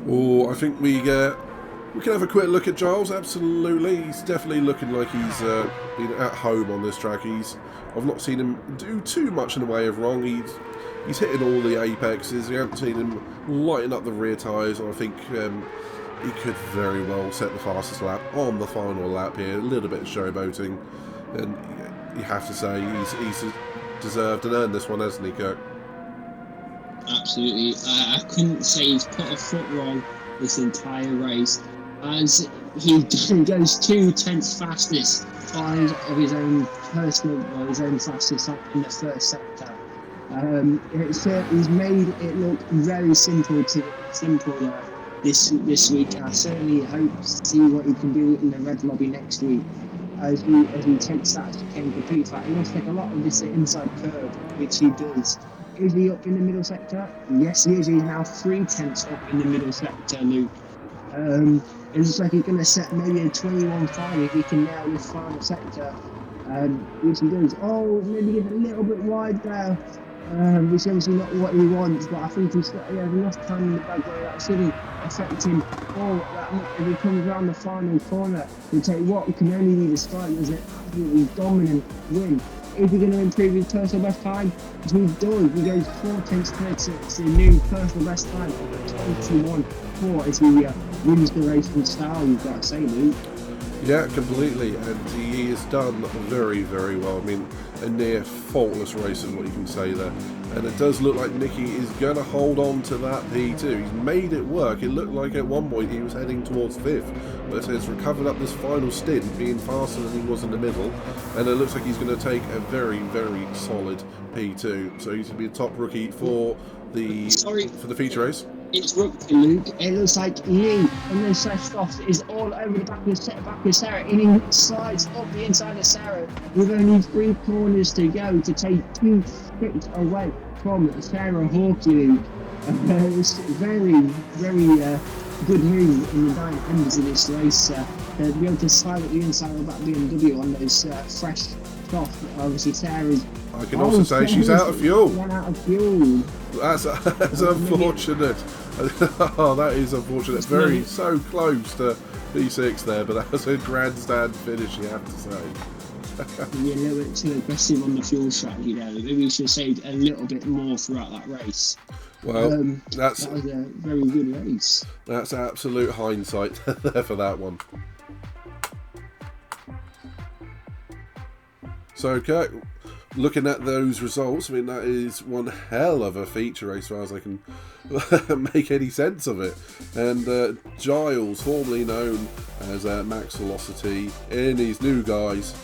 Oh, I think we can have a quick look at Giles. Absolutely, he's definitely looking like he's been at home on this track. I've not seen him do too much in the way of wrong. He's hitting all the apexes. You haven't seen him lighting up the rear tyres. I think he could very well set the fastest lap on the final lap here. A little bit of showboating, and you have to say he's deserved and earned this one, hasn't he, Kirk? Absolutely. I couldn't say he's put a foot wrong this entire race, as he goes 2/10 fastest of his own personal, or his own fastest lap in the first sector. He's made it look very simple this week. I certainly hope to see what he can do in the red lobby next week as he takes that chicane complete flat. He must take a lot of this inside curve, which he does. Is he up in the middle sector? Yes, he is. He's now 3/10 up in the middle sector, Luke. It looks like he's going to set maybe a 21.5 if he can nail this final sector, which he does. Oh, maybe get a little bit wide there, which is obviously not what he wants, but I think he has enough time in the bag where that shouldn't affect him all that much if he comes around the final corner to take what can only be described as an absolutely dominant win. Is he going to improve his personal best time? He does. He goes 4:10.36, a new personal best time of 21.4 as he wins the race in style, you've got to say, Luke. Yeah, completely, and he has done very, very well. I mean, a near faultless race is what you can say there. And it does look like Nicky is going to hold on to that P2. He's made it work. It looked like at one point he was heading towards 5th, but has recovered up this final stint, being faster than he was in the middle. And it looks like he's going to take a very, very solid P2. So he's going to be a top rookie for the feature race. It's rookie, Luke. It looks like Lee and then Sefcoff is all over the back of Sarah, and he slides up the inside of Sarah with only 3 corners to go to take 2 skips away from Sarah Hawkey, Luke. It's very, very good move in the dying embers of this race to be able to slide up the inside of that BMW on those fresh stuff. Obviously, Sarah's. I can also say she's out of fuel. Ran out of fuel. That's unfortunate. Oh, that is unfortunate. Very so close to P6 there, but that was a grandstand finish, you have to say. You're a little bit too aggressive on the fuel strategy there. Maybe you should have saved a little bit more throughout that race. Well, that was a very good race. That's absolute hindsight there for that one. So, Kirk, looking at those results, I mean, that is one hell of a feature race as far as I can make any sense of it. And Giles, formerly known as Max Velocity, in his new guise,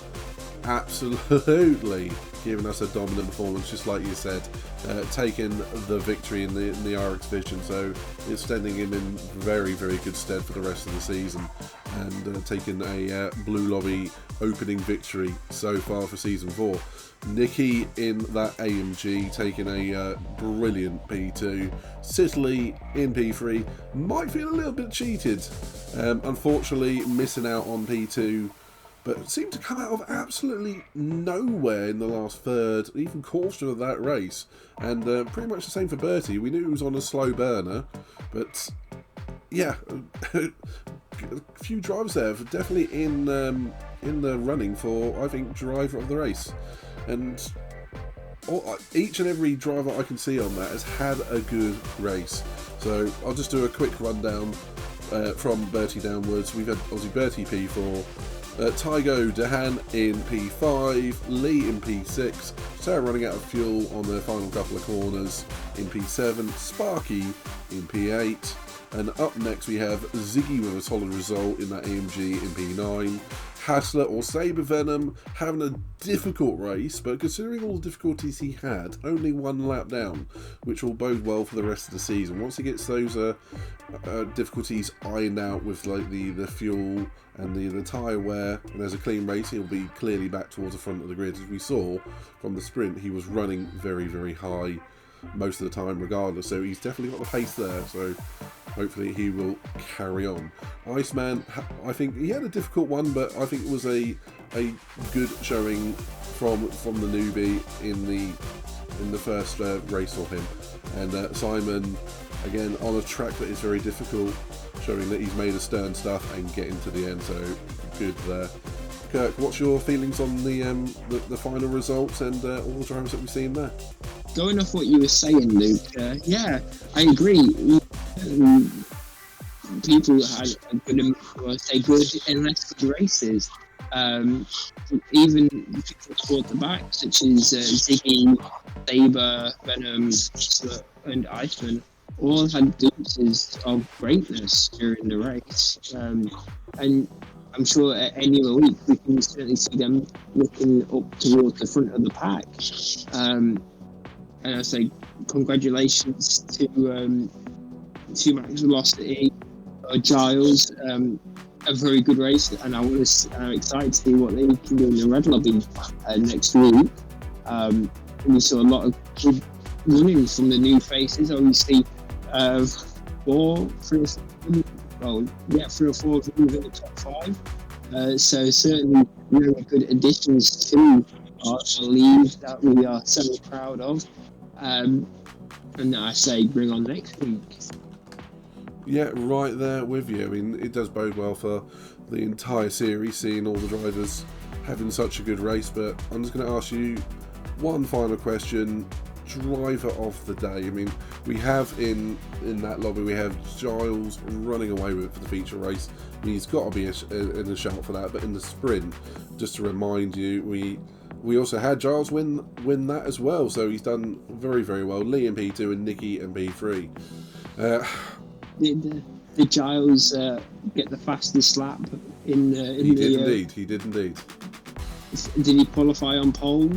absolutely giving us a dominant performance, just like you said, taking the victory in the RX Vision, so it's standing him in very, very good stead for the rest of the season, and taking a Blue Lobby opening victory so far for Season 4. Nicky in that AMG taking a brilliant P2. Sidley in P3 might feel a little bit cheated, unfortunately missing out on P2, but seemed to come out of absolutely nowhere in the last third, even quarter of that race. And pretty much the same for Bertie. We knew he was on a slow burner, but yeah, a few drivers there definitely in the running for, I think, driver of the race. And each and every driver I can see on that has had a good race. So I'll just do a quick rundown from Bertie downwards. We've had obviously Bertie P4, Tygo Dehan in P5, Lee in P6, Sarah running out of fuel on the final couple of corners in P7, Sparky in P8, and up next we have Ziggy with a solid result in that AMG in P9, Hassler or Sabre Venom having a difficult race, but considering all the difficulties he had, only one lap down, which will bode well for the rest of the season. Once he gets those difficulties ironed out with like the fuel and the tyre wear, and there's a clean race, he'll be clearly back towards the front of the grid. As we saw from the sprint, he was running very, very high most of the time regardless, so he's definitely got the pace there, so hopefully he will carry on. Iceman, I think he had a difficult one, but I think it was a good showing from the newbie in the first race for him. And Simon, again on a track that is very difficult, showing that he's made a stern stuff and getting to the end, so good there. Kirk, what's your feelings on the final results and all the drivers that we've seen there? Going off what you were saying, Luke, yeah, I agree. People had a good, good and less good races. Even people toward the back, such as Ziggy, Sabre, Venom, and Iceman, all had glimpses of greatness during the race. And I'm sure at any other week we can certainly see them looking up towards the front of the pack. And I say congratulations to Max Velocity, Giles, a very good race, and I'm excited to see what they can do in the Red Lobby next week. We saw a lot of good running from the new faces. Obviously, 3 or 4 of them in the top 5. So certainly very good additions to our league that we are so proud of. And I say bring on next week. Yeah, right there with you. I mean, it does bode well for the entire series, seeing all the drivers having such a good race. But I'm just going to ask you one final question. Driver of the day. I mean, we have in that lobby, we have Giles running away with it for the feature race. I mean, he's got to be in a shout for that. But in the sprint, just to remind you, we also had Giles win that as well. So he's done very, very well. Lee in P2 and Nikki in P3. Did Giles get the fastest lap in He did indeed. Did he qualify on pole?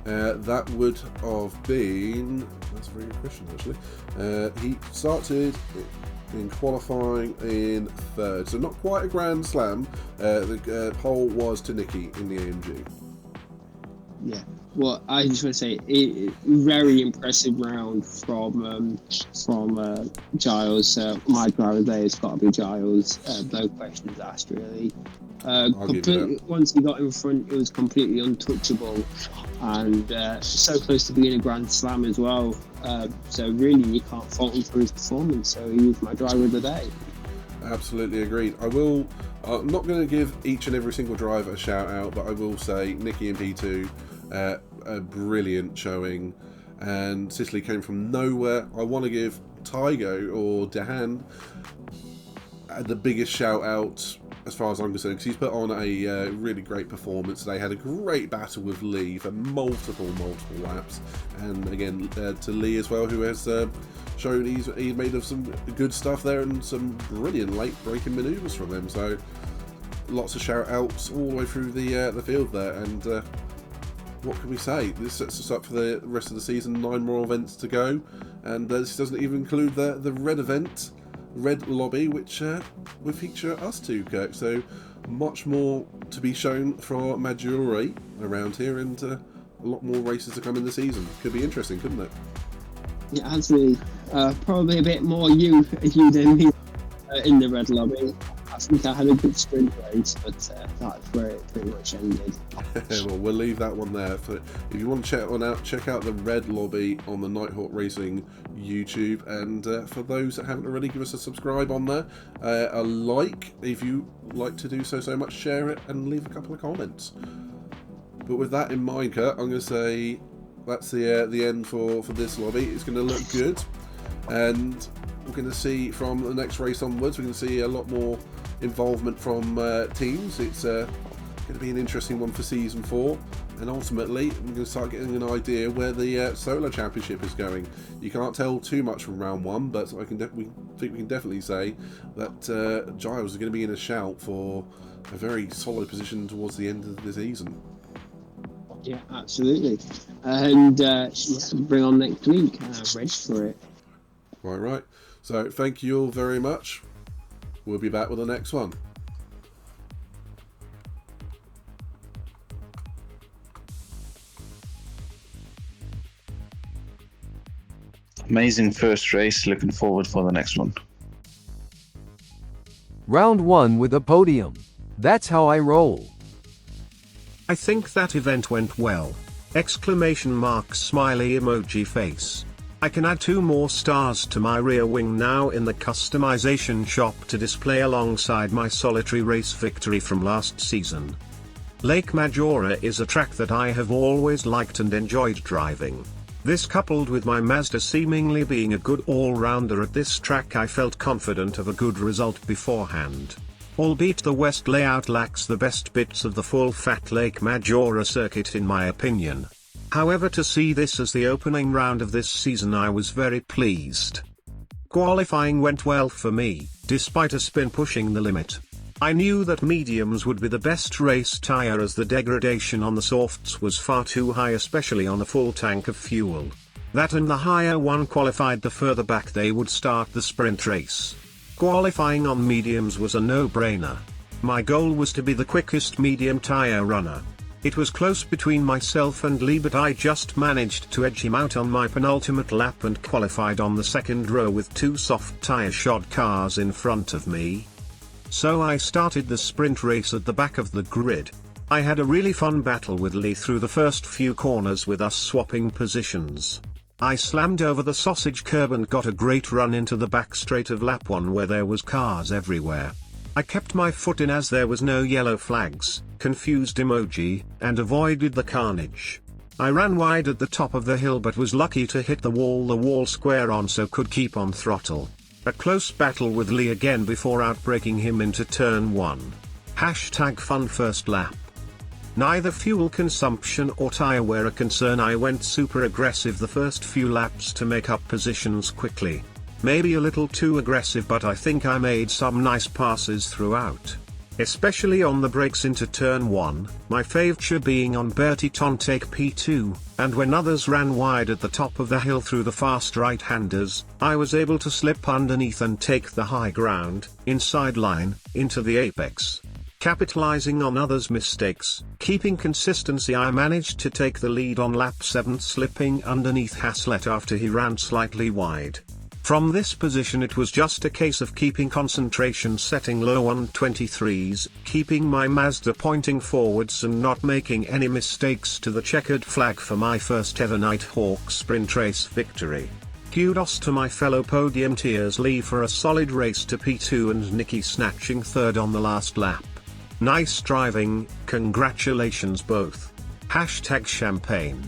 That would have been... That's a very good question, actually. He started in qualifying in 3rd, so not quite a grand slam. The pole was to Nikki in the AMG. Yeah. Well, I just want to say, very impressive round from Giles. My driver there has got to be Giles. No questions asked, really. Once he got in front, it was completely untouchable, and so close to being a grand slam as well. So really, you can't fault him for his performance. So he was my driver of the day. Absolutely agreed. I'm not going to give each and every single driver a shout out, but I will say Nikki in P2. A brilliant showing, and Sicily came from nowhere. I want to give Tygo or Dehan the biggest shout out as far as I'm concerned, because he's put on a really great performance. They had a great battle with Lee for multiple laps, and again to Lee as well, who has shown he's made of some good stuff there and some brilliant late braking manoeuvres from him. So lots of shout outs all the way through the field there, and what can we say? This sets us up for the rest of the season. 9 more events to go, and this doesn't even include the red event, Red Lobby, which will feature us two, Kirk. So much more to be shown for Maggiore around here, and a lot more races to come in the season. Could be interesting, couldn't it? Yeah, absolutely. Probably a bit more you than me in the Red Lobby. I think I had a good sprint race, but that's where it pretty much ended. Well, we'll leave that one there. If you want to check one out, check out the Red Lobby on the Nighthawk Racing YouTube. And for those that haven't already, give us a subscribe on there. A like if you like to do so much. Share it and leave a couple of comments. But with that in mind, Kurt, I'm going to say that's the end for this lobby. It's going to look good, and we're going to see from the next race onwards, we're going to see a lot more involvement from teams. It's going to be an interesting one for Season 4. And ultimately, we're going to start getting an idea where the Solo Championship is going. You can't tell too much from round 1, but we think we can definitely say that Giles is going to be in a shout for a very solid position towards the end of the season. Yeah, absolutely. And bring on next week. Ready for it. Right. So thank you all very much. We'll be back with the next one. Amazing first race. Looking forward for the next one. Round 1 with a podium. That's how I roll. I think that event went well. Exclamation mark smiley emoji face. I can add 2 more stars to my rear wing now in the customization shop to display alongside my solitary race victory from last season. Lake Maggiore is a track that I have always liked and enjoyed driving. This coupled with my Mazda seemingly being a good all-rounder at this track, I felt confident of a good result beforehand. Albeit the west layout lacks the best bits of the full-fat Lake Maggiore circuit in my opinion. However, to see this as the opening round of this season, I was very pleased. Qualifying went well for me, despite a spin pushing the limit. I knew that mediums would be the best race tyre as the degradation on the softs was far too high, especially on a full tank of fuel. That and the higher one qualified, the further back they would start the sprint race. Qualifying on mediums was a no-brainer. My goal was to be the quickest medium tyre runner. It was close between myself and Lee, but I just managed to edge him out on my penultimate lap and qualified on the second row with 2 soft tyre shod cars in front of me. So I started the sprint race at the back of the grid. I had a really fun battle with Lee through the first few corners with us swapping positions. I slammed over the sausage curb and got a great run into the back straight of lap 1 where there was cars everywhere. I kept my foot in as there was no yellow flags, confused emoji, and avoided the carnage. I ran wide at the top of the hill but was lucky to hit the wall square on, so could keep on throttle. A close battle with Lee again before outbreaking him into turn 1. #fun first lap. Neither fuel consumption or tyre were a concern. I went super aggressive the first few laps to make up positions quickly. Maybe a little too aggressive, but I think I made some nice passes throughout. Especially on the brakes into turn 1, my favourite being on Bertie Ton take P2, and when others ran wide at the top of the hill through the fast right-handers, I was able to slip underneath and take the high ground, inside line, into the apex. Capitalizing on others' mistakes, keeping consistency, I managed to take the lead on lap 7, slipping underneath Haslett after he ran slightly wide. From this position it was just a case of keeping concentration, setting low 123s, keeping my Mazda pointing forwards and not making any mistakes to the checkered flag for my first ever Nighthawk sprint race victory. Kudos to my fellow podium tiers Lee for a solid race to P2 and Nicky snatching 3rd on the last lap. Nice driving, congratulations both. #champagne.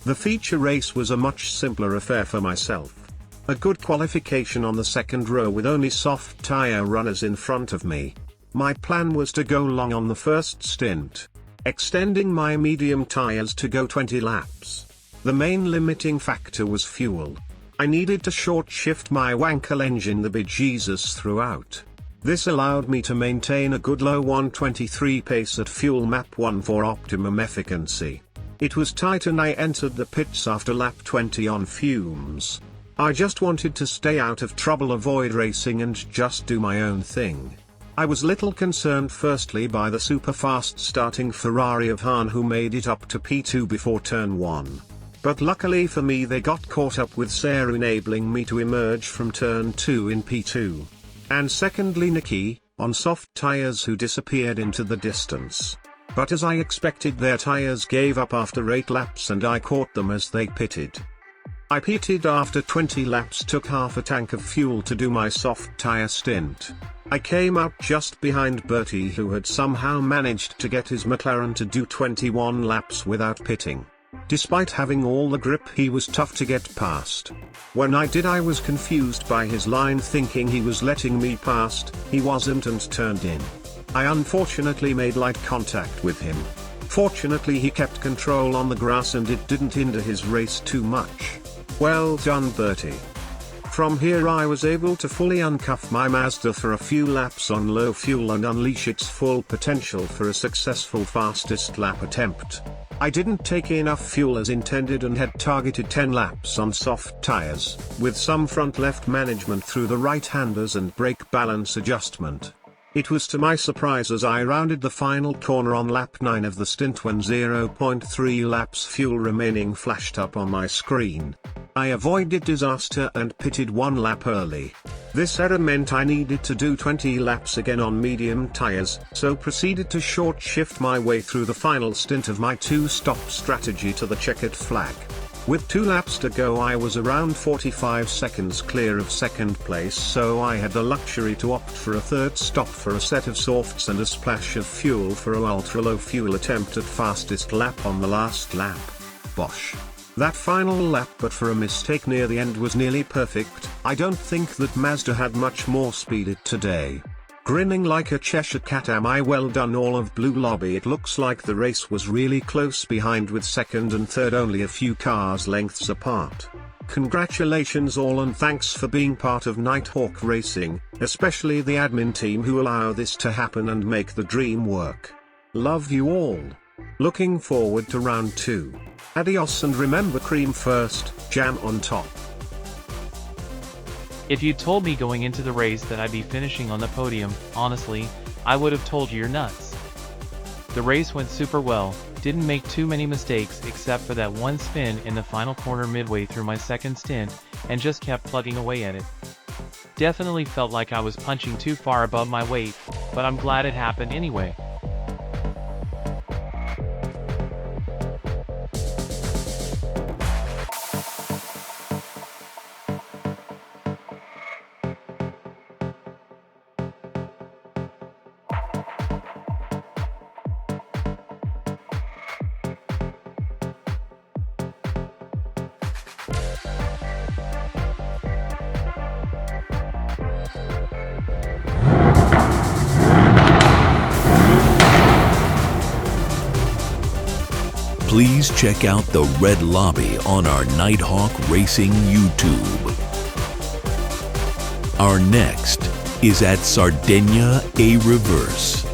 The feature race was a much simpler affair for myself. A good qualification on the second row with only soft tyre runners in front of me. My plan was to go long on the first stint, extending my medium tyres to go 20 laps. The main limiting factor was fuel. I needed to short shift my Wankel engine the bejesus throughout. This allowed me to maintain a good low 123 pace at fuel map 1 for optimum efficiency. It was tight and I entered the pits after lap 20 on fumes. I just wanted to stay out of trouble, avoid racing and just do my own thing. I was little concerned firstly by the super fast starting Ferrari of Hahn, who made it up to P2 before turn 1. But luckily for me they got caught up with Sarah, enabling me to emerge from turn 2 in P2. And secondly Nicky, on soft tyres, who disappeared into the distance. But as I expected, their tyres gave up after 8 laps and I caught them as they pitted. I pitted after 20 laps, took half a tank of fuel to do my soft tyre stint. I came out just behind Bertie, who had somehow managed to get his Mclaren to do 21 laps without pitting. Despite having all the grip, he was tough to get past. When I did, I was confused by his line, thinking he was letting me past. He wasn't and turned in. I unfortunately made light contact with him. Fortunately, he kept control on the grass and it didn't hinder his race too much. Well done, Bertie. From here I was able to fully uncuff my Mazda for a few laps on low fuel and unleash its full potential for a successful fastest lap attempt. I didn't take enough fuel as intended and had targeted 10 laps on soft tires, with some front left management through the right-handers and brake balance adjustment. It was to my surprise as I rounded the final corner on lap 9 of the stint when 0.3 laps fuel remaining flashed up on my screen. I avoided disaster and pitted 1 lap early. This error meant I needed to do 20 laps again on medium tires, so proceeded to short shift my way through the final stint of my 2-stop strategy to the checkered flag. With 2 laps to go, I was around 45 seconds clear of second place, so I had the luxury to opt for a 3rd stop for a set of softs and a splash of fuel for an ultra-low fuel attempt at fastest lap on the last lap. Bosh. That final lap, but for a mistake near the end, was nearly perfect. I don't think that Mazda had much more speed it today. Grinning like a Cheshire cat am I. Well done all of Blue Lobby. It looks like the race was really close behind, with second and third only a few cars lengths apart. Congratulations all and thanks for being part of Nighthawk Racing, especially the admin team who allow this to happen and make the dream work. Love you all. Looking forward to round 2. Adios, and remember, cream first, jam on top. If you told me going into the race that I'd be finishing on the podium, honestly, I would have told you you're nuts. The race went super well, didn't make too many mistakes except for that one spin in the final corner midway through my second stint, and just kept plugging away at it. Definitely felt like I was punching too far above my weight, but I'm glad it happened anyway. Please check out the Red Lobby on our Nighthawk Racing YouTube. Our next is at Sardinia A Reverse.